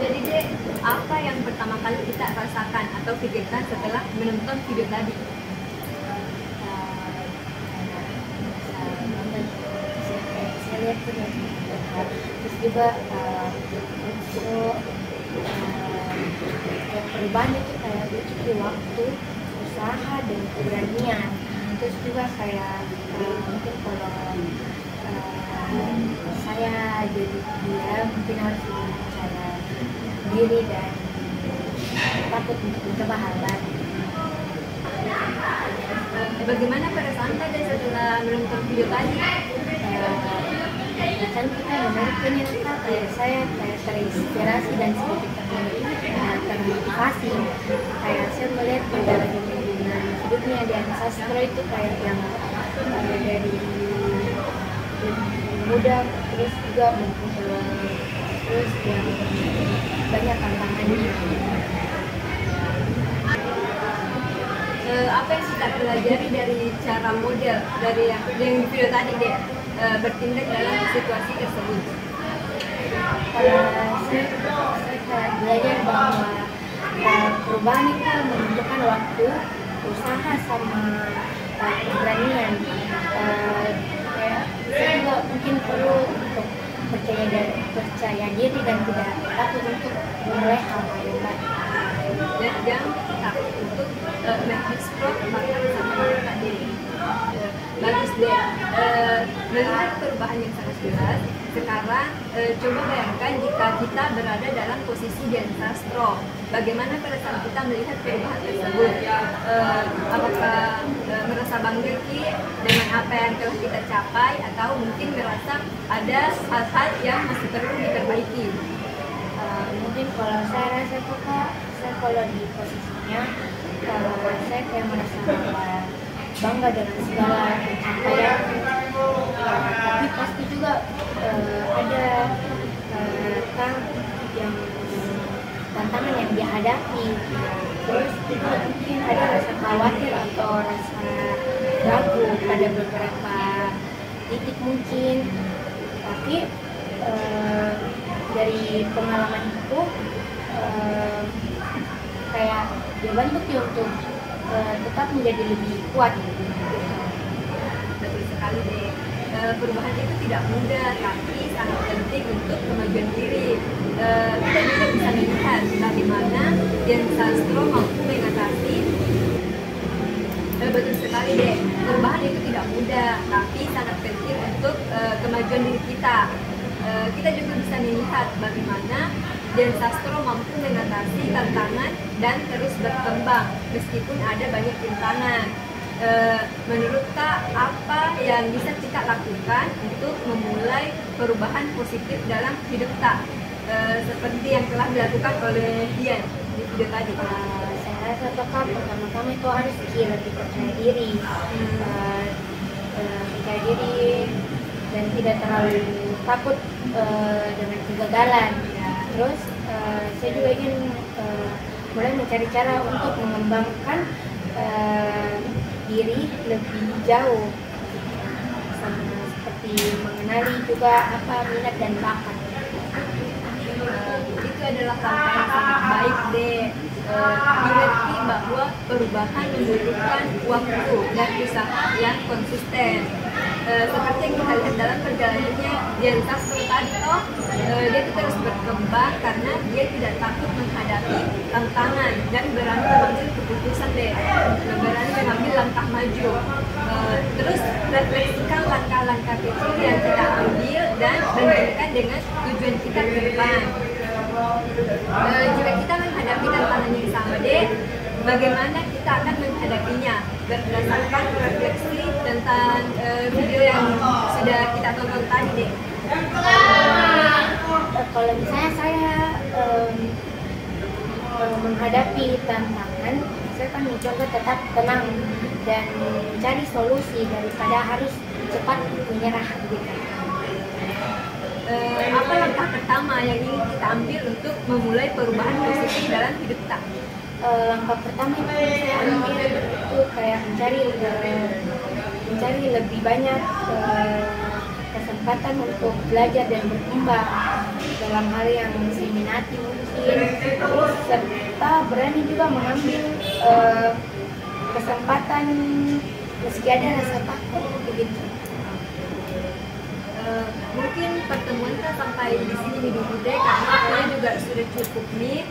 Jadi deh, apa yang pertama kali kita rasakan atau pikirkan setelah menonton video tadi? Saya lihat terus juga yang perubahan itu kayak butuh waktu, usaha dan keberanian. Terus juga kayak mungkin kalau saya jadi dia mungkin harus bicara diri dan takut untuk mencoba hal baru. Bagaimana perasaan Tade setelah menonton video tadi? Kan kita mungkin kayak saya kayak terinspirasi dan sedikit termotivasi. Kayak saya melihat perjalanan hidupnya Dian Sastro itu kayak yang dari muda terus juga terus yang banyak tantangannya. Apa yang kita pelajari dari cara model dari yang video tadi deh bertindak dalam situasi tersebut? Saya belajar bahwa perubahan itu membutuhkan waktu, usaha sama keberanian. Saya juga mungkin perlu untuk percaya diri dan tidak takut untuk memulai hal-hal yang baru. Dan jangan takut untuk mengeksplor bakat sama tadi. Bagus deh. Melihat perubahan yang sangat jelas. Sekarang coba bayangkan jika kita berada dalam posisi Dian Sastro, bagaimana perasaan kita melihat perubahan tersebut? Apakah merasa bangga dengan apa yang telah kita capai, atau mungkin merasa ada hal-hal yang masih perlu diperbaiki? Mungkin kalau saya rasa tuh Kak, saya kalau di posisinya saya kayak merasa bangga dengan segala pencapaian, tapi pasti juga ada tantangan yang dihadapi. Terus juga mungkin ada rasa khawatir atau rasa ragu pada beberapa titik mungkin, tapi dari pengalaman itu kayak dia bantu untuk tetap menjadi lebih kuat. Betul sekali deh. Perubahan itu tidak mudah, tapi sangat penting untuk kemajuan diri. Kita juga bisa melihat bagaimana Dian Sastro mampu mengatasi. Betul sekali deh. Perubahan itu tidak mudah, tapi sangat penting untuk kemajuan diri kita. Kita juga bisa melihat bagaimana Dian Sastro mampu mengatasi tantangan dan terus berkembang meskipun ada banyak rintangan. Menurut Kak, apa yang bisa kita lakukan untuk memulai perubahan positif dalam hidup Kak? Seperti yang telah dilakukan oleh Dian di video tadi. Saya rasa Kak, pertama-tama itu harus lebih percaya diri, percaya diri dan tidak terlalu takut dengan kegagalan. Terus saya juga ingin mulai mencari cara untuk mengembangkan diri lebih jauh, sama seperti mengenali juga apa minat dan bakat. Itu adalah langkah yang sangat baik deh. Dimengerti bahwa perubahan membutuhkan waktu dan usaha yang konsisten. Seperti yang kita lihat dalam perjalanannya Dian Sastro tadi toh, dia terus berkembang karena dia tidak takut menghadapi tantangan dan berani mengambil keputusan deh, berani mengambil langkah maju. Terus refleksikan langkah-langkah kecil yang kita ambil dan bandingkan dengan tujuan kita ke depan. Jika kita menghadapi tantangan yang sama deh, bagaimana kita akan menghadapinya berdasarkan refleksi tentang video yang sudah kita tonton tadi deh. Kalau misalnya saya menghadapi tantangan, saya akan mencoba tetap tenang dan mencari solusi daripada harus cepat menyerah gitu. Apa langkah pertama yang ingin kita ambil untuk memulai perubahan positif dalam hidup kita? Langkah pertama yang saya ambil itu kayak mencari lebih banyak kesempatan untuk belajar dan berkembang dalam hal yang saya minati mungkin, terus serta berani juga mengambil kesempatan meski ada rasa takut begitu. Mungkin pertemuan kita sampai di sini dulu deh, karena waktunya juga sudah cukup nih.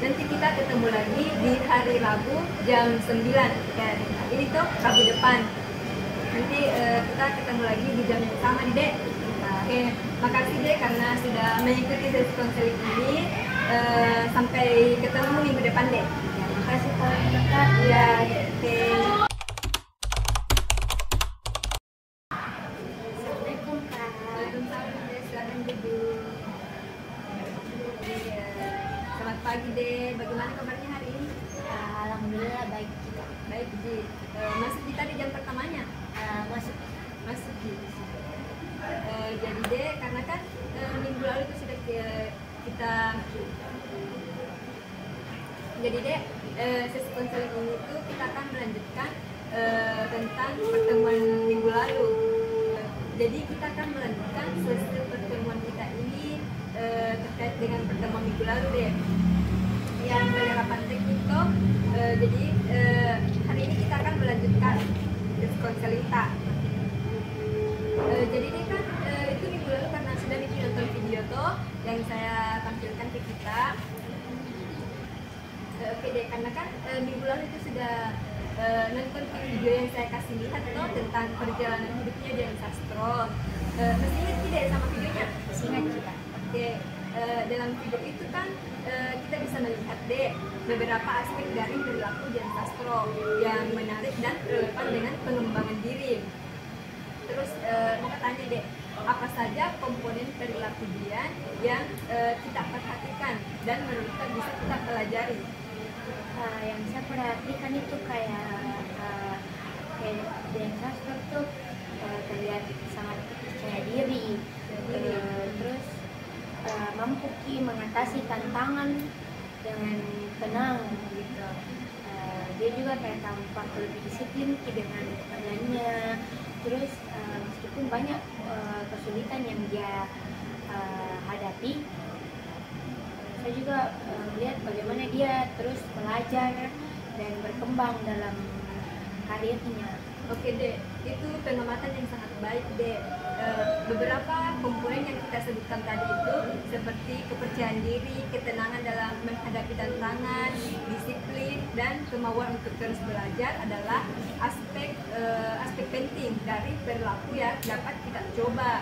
Nanti kita ketemu lagi di hari Rabu jam 9 ya, ini tuh Rabu depan. Nanti kita ketemu lagi di jam yang sama nih, Dek. Oke, makasih Dek karena sudah mengikuti sesi konseling ini. Sampai ketemu minggu depan, Dek. Terima kasih Kak. Ya, oke. Assalamualaikum Kak. Waalaikumsalam, Dek. Silakan duduk. Iya. Selamat pagi, Dek. Bagaimana kabarnya hari ini? Alhamdulillah baik juga. Baik, Ji. Masuk kita di jam pertamanya. Masuk. Masuk Ji. Jadi deh, karena kan minggu lalu itu sudah kita jadi deh sesi konseling ini itu kita akan melanjutkan tentang pertemuan minggu lalu. Jadi kita akan melanjutkan sesi pertemuan kita ini terkait dengan pertemuan minggu lalu deh, yang penerapan tekniko. Jadi hari ini kita akan melanjutkan sesi konseling tak. Jadi ini kan itu minggu lalu karena sudah bikin nonton video tuh yang saya tampilkan ke kita. Oke deh, karena kan minggu lalu itu sudah nonton video yang saya kasih lihat tuh tentang perjalanan hidupnya Dian Sastro. Masih ingat tidak sama videonya? Masih ingat juga. Oke, dalam video itu kan kita bisa melihat deh beberapa aspek dari perilaku Dian Sastro yang menarik dan relevan dengan pengembangan diri. Terus mau tanya deh, apa saja komponen perilaku Dian yang kita perhatikan dan menurut kita bisa kita pelajari? Yang saya perhatikan itu kayak Dian Sastro tuh terlihat sangat percaya diri. Terus mampu mengatasi tantangan dengan tenang gitu. Dia juga kayak tampak lebih disiplin dengan pekerjaannya. Terus meskipun banyak kesulitan yang dia hadapi, saya juga melihat bagaimana dia terus belajar dan berkembang dalam karirnya. Oke deh, itu pengamatan yang sangat baik deh. Beberapa komponen yang kita sebutkan tadi itu seperti kepercayaan diri, ketenangan dalam menghadapi tantangan, disiplin, dan kemauan untuk terus belajar adalah aspek penting dari perilaku yang dapat kita coba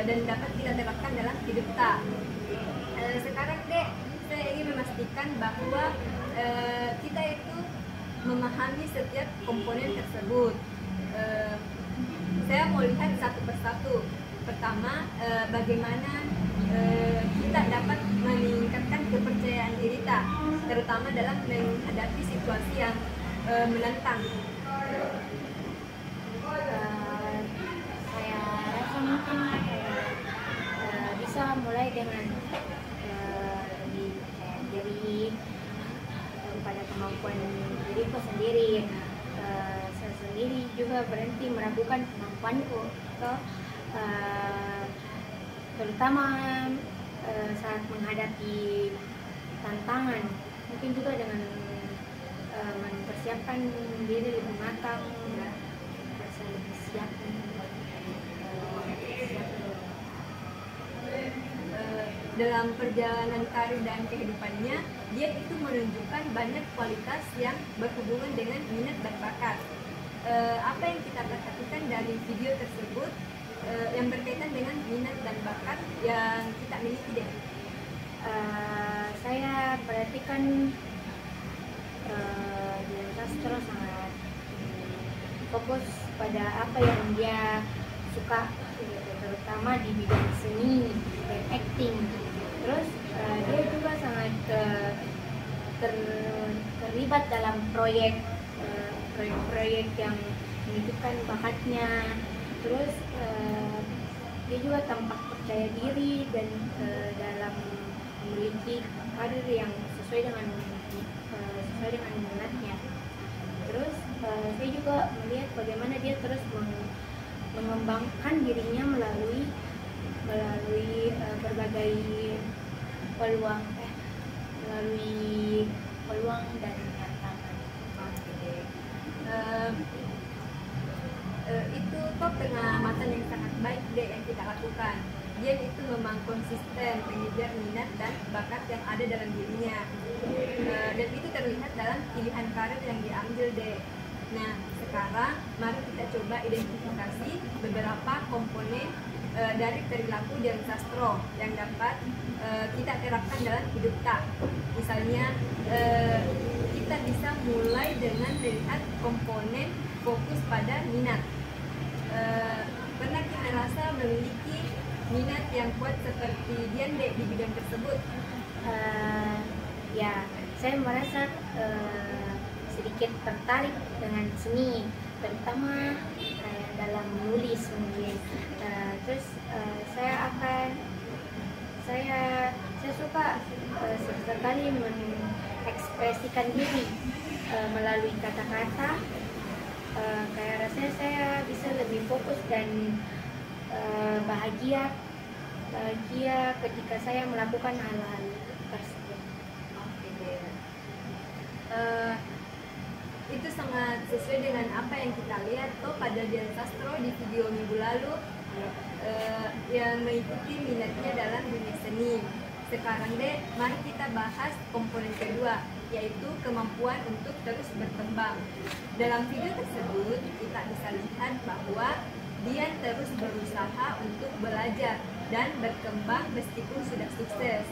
dan dapat kita terapkan dalam hidup kita. Sekarang deh, saya ingin memastikan bahwa kita itu memahami setiap komponen tersebut. Saya mau lihat satu persatu. Pertama, bagaimana kita dapat meningkatkan kepercayaan diri kita, terutama dalam menghadapi situasi yang menantang. Saya rasa mungkin bisa mulai dengan lebih percaya diri pada kemampuan diriku sendiri. Saya sendiri juga berhenti meragukan kemampuanku, terutama saat menghadapi tantangan. Mungkin juga dengan mempersiapkan diri lebih matang, merasa lebih siap. Dalam perjalanan karir dan kehidupannya, dia itu menunjukkan banyak kualitas yang berhubungan dengan minat dan bakat. Apa yang kita perhatikan dari video tersebut yang berkaitan dengan minat dan bakat yang kita miliki deh? Saya perhatikan Dian Sastro sangat fokus pada apa yang dia suka, terutama di bidang seni dan acting. Terus dia juga sangat terlibat dalam proyek-proyek yang menunjukkan bakatnya. Terus dia juga tampak percaya diri dan dalam memiliki karir yang sesuai dengan minatnya. Terus saya juga melihat bagaimana dia terus mengembangkan dirinya melalui berbagai peluang dan tantangan. Itu kok pengamatan yang sangat baik deh yang kita lakukan. Dia itu memang konsisten mengejar minat dan bakat yang ada dalam dirinya, dan itu terlihat dalam pilihan karir yang diambil deh. Nah, sekarang mari kita coba identifikasi beberapa komponen dari perilaku dan sastro yang dapat kita terapkan dalam hidup kita. Misalnya kita bisa mulai dengan melihat komponen fokus pada minat. Pernah kita rasa memiliki minat yang kuat seperti Dian Dek di bidang tersebut? Ya, saya merasa sedikit tertarik dengan seni, terutama kayak dalam menulis mungkin. Terus saya suka sekali mengekspresikan diri melalui kata-kata. Kayak rasanya saya bisa lebih fokus dan bahagia ketika saya melakukan hal-hal tersebut. Itu sangat sesuai dengan apa yang kita lihat pada Dian Sastro di video minggu lalu yang mengikuti minatnya dalam dunia seni. Sekarang deh, mari kita bahas komponen kedua, yaitu kemampuan untuk terus berkembang. Dalam video tersebut kita bisa lihat bahwa Dian terus berusaha untuk belajar dan berkembang meskipun sudah sukses.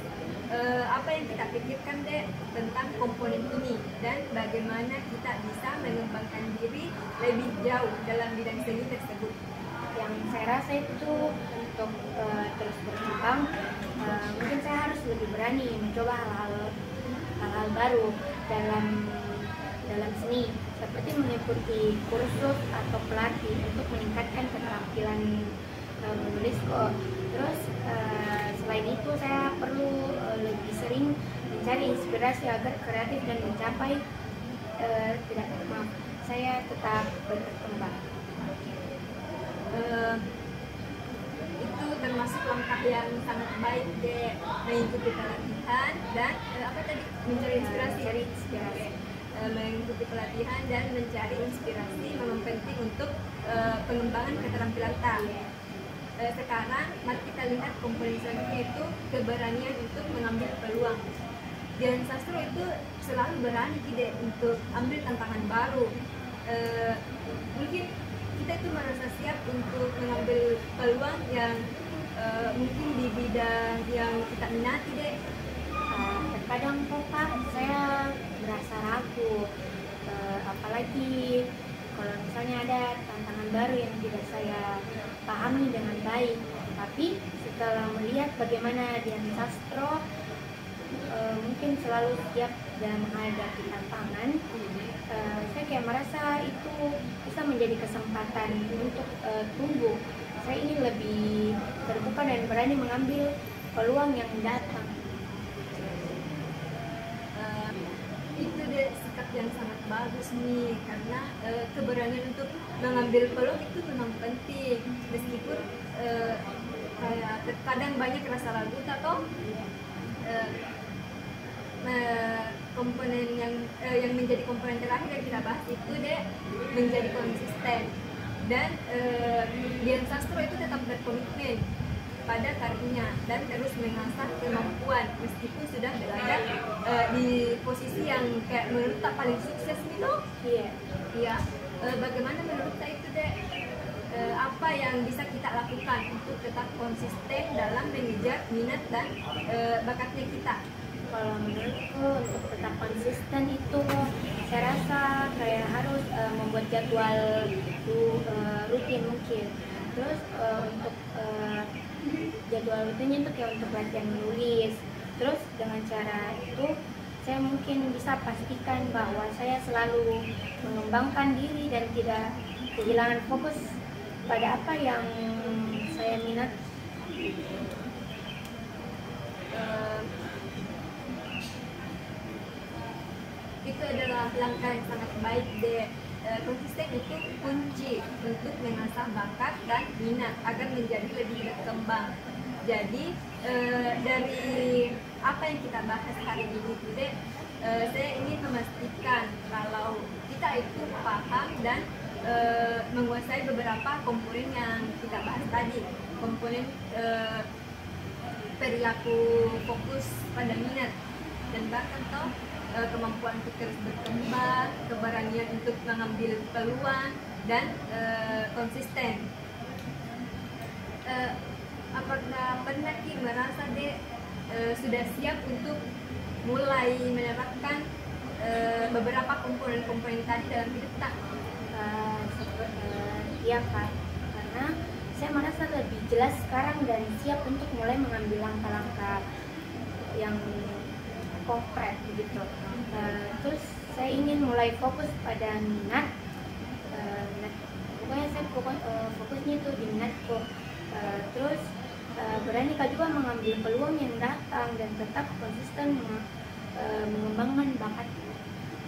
Apa yang kita pikirkan deh tentang komponen ini dan bagaimana kita bisa mengembangkan diri lebih jauh dalam bidang seni tersebut? Yang saya rasa itu untuk terus berkembang, mungkin saya harus lebih berani mencoba hal-hal baru dalam seni, seperti mengikuti kursus atau pelatih untuk meningkatkan keterampilan menulis kok. Terus selain itu saya perlu lebih sering mencari inspirasi agar kreatif dan mencapai saya tetap berkembang. Itu termasuk langkah yang sangat baik deh, mengikuti pelatihan dan mencari inspirasi. Mengikuti pelatihan dan mencari inspirasi memang penting untuk pengembangan keterampilan kita. Sekarang mari kita lihat komponen selanjutnya, itu keberanian untuk mengambil peluang. Dian Sastro itu selalu berani untuk ambil tantangan baru. Mungkin kita itu merasa siap untuk mengambil peluang yang mungkin di bidang yang kita minati deh. Terkadang kok saya merasa ragu, apalagi kalau misalnya ada tantangan baru yang tidak saya pahami dengan baik. Tapi setelah melihat bagaimana Dian Sastro mungkin selalu siap dalam menghadapi tantangan, saya kayak merasa itu bisa menjadi kesempatan untuk tumbuh. Saya ingin lebih terbuka dan berani mengambil peluang yang datang. Itu deh sikap yang sangat bagus nih, karena keberanian untuk mengambil peluang itu memang penting, meskipun kayak terkadang banyak rasa ragu atau komponen yang menjadi komponen terakhir yang kita bahas itu deh menjadi konsisten. Dan Dian Sastro itu tetap berkomitmen pada karirnya dan terus mengasah kemampuan meskipun sudah berada di posisi yang kayak menurut tak paling sukses gitu. Iya. Bagaimana menurut saya itu deh, apa yang bisa kita lakukan untuk tetap konsisten dalam mengejar minat dan bakatnya kita? Kalau menurutku untuk tetap konsisten itu saya rasa kayak harus membuat jadwal rutin mungkin. Terus untuk jadwal rutinnya itu kayak untuk latihan menulis. Terus dengan cara itu saya mungkin bisa pastikan bahwa saya selalu mengembangkan diri dan tidak kehilangan fokus pada apa yang saya minat. Itu adalah langkah yang sangat baik deh. Konsisten itu kunci untuk mengasah bakat dan minat agar menjadi lebih berkembang. Jadi dari apa yang kita bahas hari ini deh, saya ingin memastikan kalau kita itu paham dan menguasai beberapa komponen yang kita bahas tadi. Komponen perilaku fokus pada minat dan bahkan kemampuan untuk terus berkembang, keberanian untuk mengambil peluang, dan konsisten. Apakah pernah Ki merasa dek sudah siap untuk mulai menerapkan beberapa komponen-komponen tadi dalam hidup tak? Iya Kak, karena saya merasa lebih jelas sekarang dan siap untuk mulai mengambil langkah-langkah yang konkret begitu. Terus saya ingin mulai fokus pada minat, pokoknya saya fokusnya itu di minatku. Terus berani Kak juga mengambil peluang yang datang dan tetap konsisten mengembangkan bakat.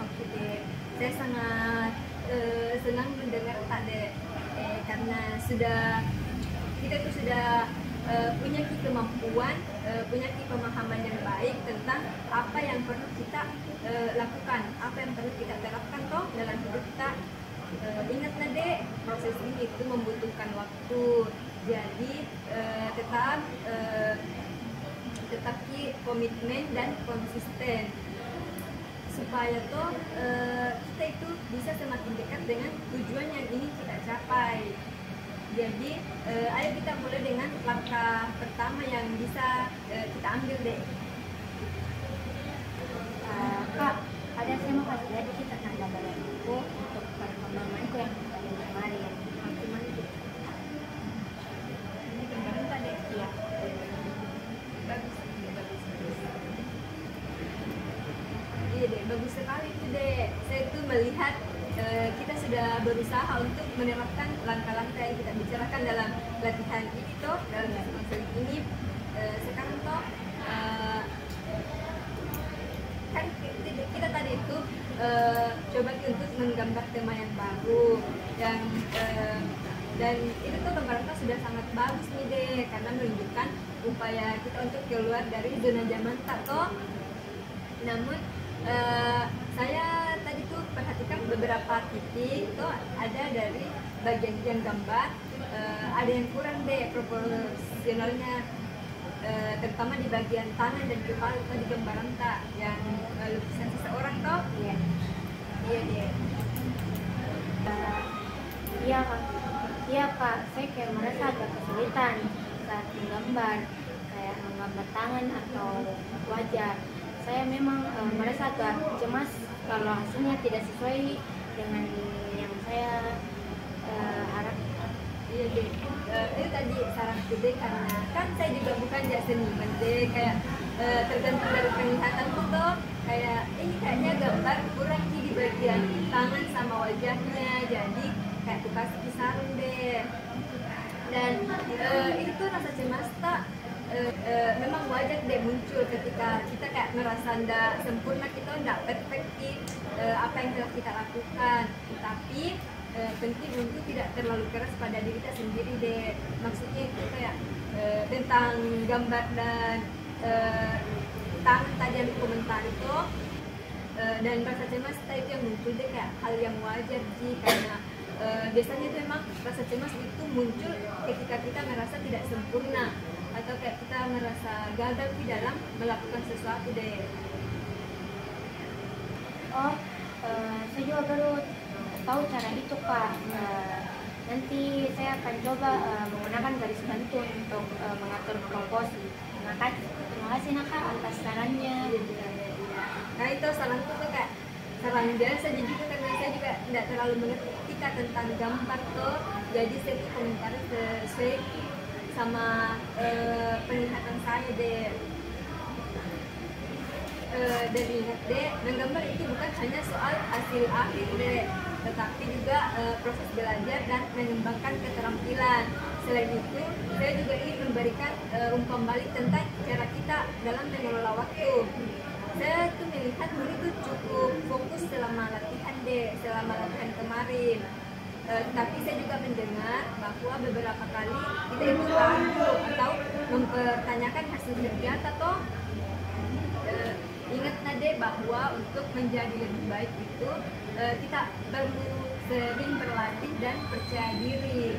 Oke deh, saya sangat senang mendengar Pak dek, karena kita tuh sudah punya kemampuan, punya pemahaman yang baik tentang apa yang perlu kita lakukan, apa yang perlu kita terapkan toh dalam hidup kita. Ingat dek, proses ini itu membutuhkan waktu, jadi tetap komitmen dan konsisten supaya toh kita itu bisa semakin dekat dengan tujuan yang ingin kita capai. Jadi ayo kita mulai dengan langkah pertama yang bisa kita ambil deh. Kak, ada saya mau kasih lihat kita tanda badanku untuk perkembanganku yang kemarin. Gimana gitu? Ini gambaran tak deh? Iya. Bagus. Iya deh, bagus sekali itu deh. Saya tuh melihat kita sudah berusaha untuk menerapkan langkah-langkah yang kita bicarakan dalam latihan ini toh, dalam konseling ini. Sekarang toh kan kita tadi itu coba untuk menggambar tema yang baru dan itu tuh gambarannya sudah sangat bagus nih deh, karena menunjukkan upaya kita untuk keluar dari zona nyaman tak toh. Namun saya tadi tuh perhatikan beberapa titik tuh ada dari bagian gambar ada yang kurang deh proporsionalnya, terutama di bagian tangan dan kepala itu di gambaran tak yang lukisan seseorang toh. Iya. Iya deh. Iya Kak, saya kayak merasa agak kesulitan saat menggambar tangan atau wajah. Saya memang merasa agak cemas kalau hasilnya tidak sesuai dengan yang saya harapkan. Iya deh. Itu tadi saran deh, karena kan saya juga bukan seniman deh, kayak tergantung dari penglihatan tuh kayak ini kayaknya gambar kurang di bagian tangan sama wajahnya, jadi kayak tuh kasih kisaran deh. Dan itu tuh rasa cemas tak memang wajar deh muncul ketika kita kayak merasa ndak sempurna, kita ndak perfect apa yang telah kita lakukan, tapi penting untuk tidak terlalu keras pada diri kita sendiri deh. Maksudnya itu kayak tentang gambar dan tangan tadi yang komentar itu dan rasa cemas itu yang muncul deh kayak hal yang wajar sih, karena biasanya itu memang rasa cemas itu muncul ketika kita merasa tidak sempurna atau kayak kita merasa gagal di dalam melakukan sesuatu deh. Saya juga baru tahu cara itu Kak. Nanti saya akan coba menggunakan garis bantu untuk mengatur proporsi. Terima kasih Naka atas sarannya. Nah itu saranku tuh kayak saran biasa, jadi karena saya juga tidak terlalu mengerti tentang gambar tuh, jadi saya tuh komentar sesuai sama penglihatan saya deh. Dan ingat deh, menggambar itu bukan hanya soal hasil akhir deh, tetapi juga proses belajar dan mengembangkan keterampilan. Selain itu, saya juga ingin memberikan umpan balik tentang cara kita dalam mengelola waktu. Saya tuh melihat murid itu cukup fokus selama latihan kemarin. Tapi saya juga mendengar bahwa beberapa kali kita itu ragu atau mempertanyakan hasil kerja atau ingat nade bahwa untuk menjadi lebih baik itu kita perlu sering berlatih dan percaya diri.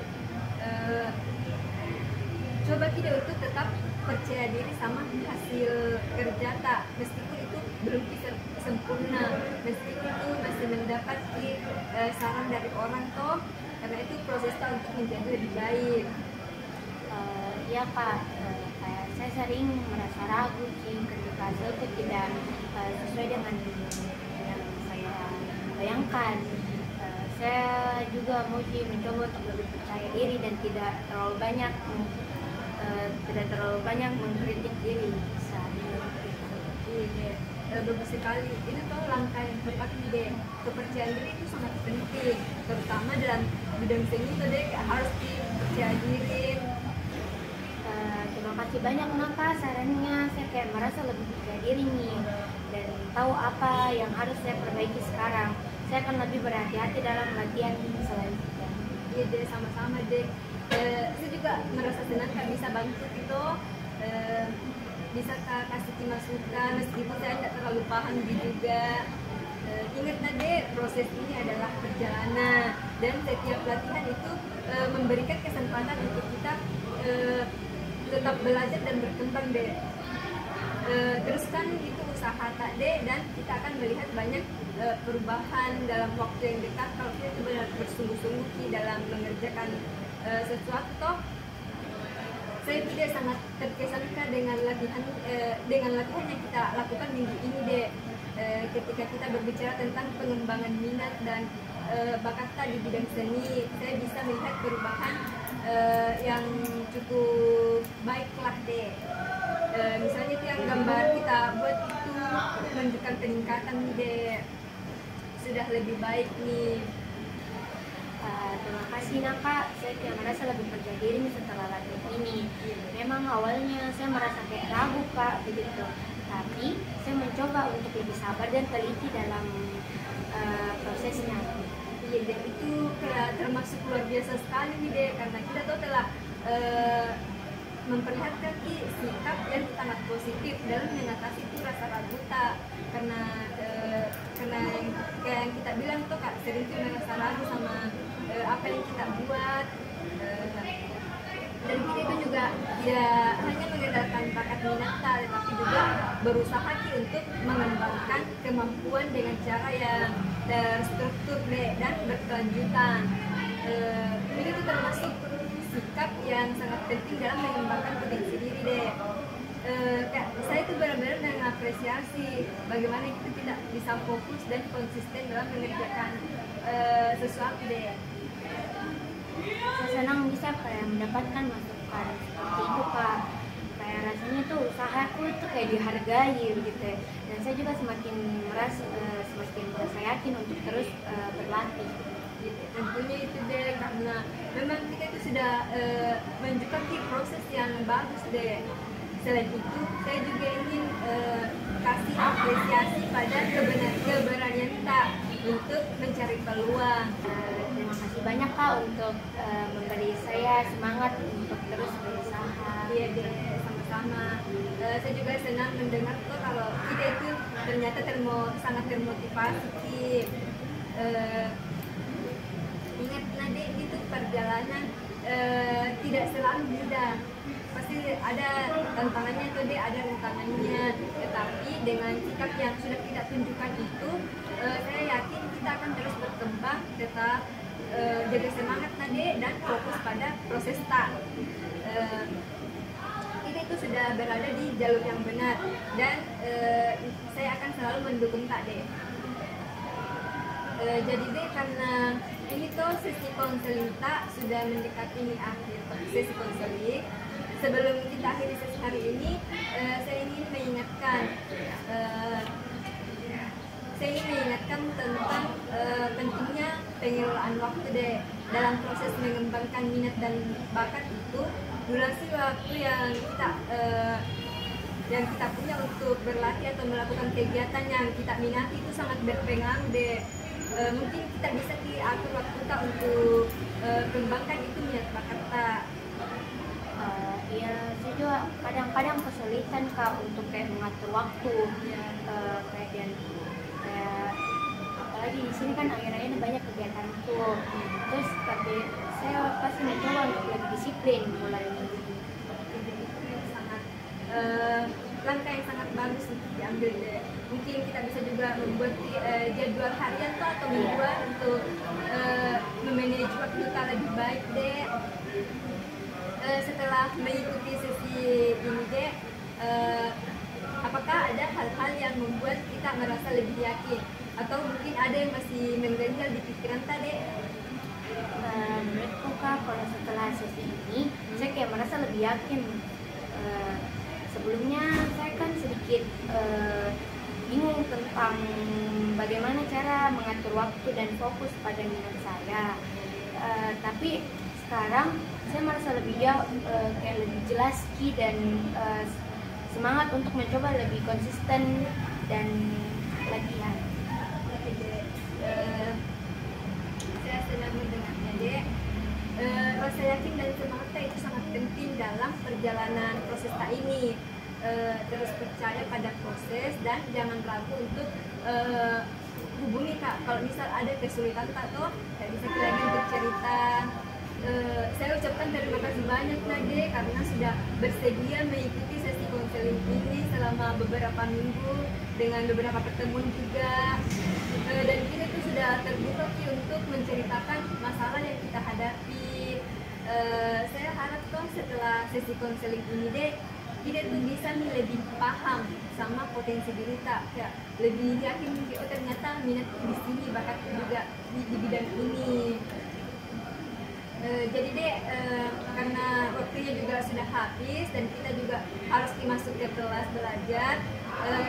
Coba kita untuk tetap percaya diri sama hasil kerja tak, meskipun itu belum sempurna, meski itu masih mendapat saran dari orang toh, karena itu prosesnya untuk menjadi lebih baik. Iya Kak, kayak saya sering merasa ragu sih ketika saya itu tidak sesuai dengan yang saya bayangkan. Saya juga mau sih mencoba untuk lebih percaya diri dan tidak terlalu banyak mengkritik diri saat ini. Iya, bagus sekali. Itu tuh langkah yang tepat nih deh. Kepercayaan diri itu sangat penting, terutama dalam bidang seni tuh deh harus dipercaya diri. Terima kasih banyak Kak sarannya. Saya kayak merasa lebih percaya diri nih dan tahu apa yang harus saya perbaiki sekarang. Saya akan lebih berhati-hati dalam latihan selanjutnya. Iya deh, sama-sama deh. Saya juga merasa senang kan bisa bantu gitu, bisa kasih masukan meskipun saya tidak terlalu paham juga. Ingat deh, proses ini adalah perjalanan dan setiap latihan itu memberikan kesempatan untuk kita tetap belajar dan berkembang deh. Teruskan itu usaha tak deh, dan kita akan melihat banyak perubahan dalam waktu yang dekat kalau kita itu benar bersungguh-sungguh di dalam mengerjakan sesuatu toh. Saya tidak sangat terkesan dengan latihan yang kita lakukan minggu ini deh. Ketika kita berbicara tentang pengembangan minat dan bakat di bidang seni, saya bisa melihat perubahan yang cukup baiklah deh. Misalnya itu yang gambar kita buat itu menunjukkan peningkatan nih deh, sudah lebih baik nih. Terima kasih Kak, saya kayak merasa lebih percaya diri setelah latihan ini. Memang awalnya saya merasa kayak ragu Kak begitu, tapi saya mencoba untuk lebih sabar dan teliti dalam prosesnya. Iya deh, itu kayak termasuk luar biasa sekali nih deh, karena kita tuh telah memperlihatkan sikap yang sangat positif dalam mengatasi itu rasa ragu tak, karena yang kayak yang kita bilang tuh Kak, sering tuh merasa ragu sama apa yang kita buat, dan kita itu juga tidak hanya mengandalkan bakat minat tetapi juga berusaha untuk mengembangkan kemampuan dengan cara yang terstruktur dan berkelanjutan. Ini tuh termasuk sikap yang sangat penting dalam mengembangkan potensi diri deh. Saya itu benar-benar mengapresiasi bagaimana kita tidak bisa fokus dan konsisten dalam mengerjakan sesuatu deh. Saya senang bisa kayak mendapatkan masukan seperti itu Kak. Kayak rasanya tuh usahaku tuh kayak dihargai gitu. Dan saya juga semakin merasa yakin untuk terus berlatih. Tentunya itu deh, karena memang kita itu sudah menunjukkan proses yang bagus deh. Selain itu, saya juga ingin kasih apresiasi pada keberanian kita untuk mencari peluang. Terima kasih banyak Kak untuk memberi saya semangat untuk terus berusaha. Iya deh, sama-sama. Saya juga senang mendengar tuh kalau kita itu ternyata sangat termotivasi. Ingat Nade, itu perjalanan tidak selalu mudah. Pasti ada tantangannya tuh deh, ada rintangannya. Tetapi dengan sikap yang sudah kita tunjukkan itu, saya yakin kita akan terus berkembang, tetap jaga semangat Nade dan fokus pada proses tak. Kita itu sudah berada di jalur yang benar, dan saya akan selalu mendukung tak deh. Jadi deh, karena ini tuh sesi konseling tak sudah mendekati akhir sesi konseling. Sebelum kita akhiri sesi hari ini, saya ingin mengingatkan tentang pentingnya pengelolaan waktu deh dalam proses mengembangkan minat dan bakat itu. Durasi waktu yang kita punya untuk berlatih atau melakukan kegiatan yang kita minati itu sangat berpengaruh deh. Mungkin kita bisa diatur waktu kita untuk kembangkan itu minat bakat kita. Iya, saya juga kadang-kadang kesulitan Kak untuk kayak mengatur waktu. Kayak apalagi di sini kan akhir-akhirnya banyak kegiatan tuh. Terus tapi saya pasti mencoba untuk lebih disiplin mulai ini. Langkah yang sangat bagus untuk diambil deh. Mungkin kita bisa juga membuat jadwal harian tuh atau mingguan untuk memanage waktu kita lebih baik deh. Setelah mengikuti sesi ini deh, apakah ada hal-hal yang membuat kita merasa lebih yakin atau mungkin ada yang masih mengganjal di pikiran tadi? Menurutku Kak, kalau setelah sesi ini saya kayak merasa lebih yakin. Sebelumnya saya kan sedikit bingung tentang bagaimana cara mengatur waktu dan fokus pada minat saya. Tapi sekarang saya merasa lebih kayak lebih jelas dan semangat untuk mencoba lebih konsisten dan latihan. Saya senang mendengarnya dek. Rasa yakin dan semangat itu sangat penting dalam perjalanan proses ini. Terus percaya pada proses dan jangan ragu untuk hubungi Kak kalau misal ada kesulitan Kak tuh saya bisa lagi untuk cerita. Saya ucapkan terima kasih banyak Nade karena sudah bersedia mengikuti sesi konseling ini selama beberapa minggu dengan beberapa pertemuan juga, dan kita tuh sudah terbuka untuk menceritakan masalah yang kita hadapi. Saya harap toh setelah sesi konseling ini deh kita tuh bisa lebih paham sama potensi diri kita, ya, lebih yakin oh ternyata minat di sini, bakat juga di bidang ini. Jadi deh karena waktunya juga sudah habis dan kita juga harus dimasuk ke kelas belajar,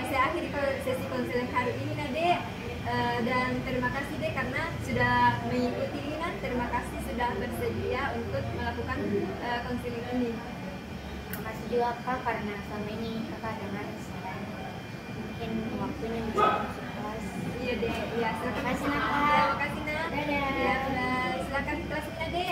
saya akhiri sesi konseling hari ini Nade, dan terima kasih deh karena sudah mengikuti ini dan terima kasih sudah bersedia untuk melakukan konseling ini. Terima kasih juga Kak karena selama ini Kakak dengar saya mungkin waktunya bisa masuk kelas. Iya deh, ya silakan. Terima kasih Nak. Terima kasih Nak. Dadah. Ya, silakan kelas Nade.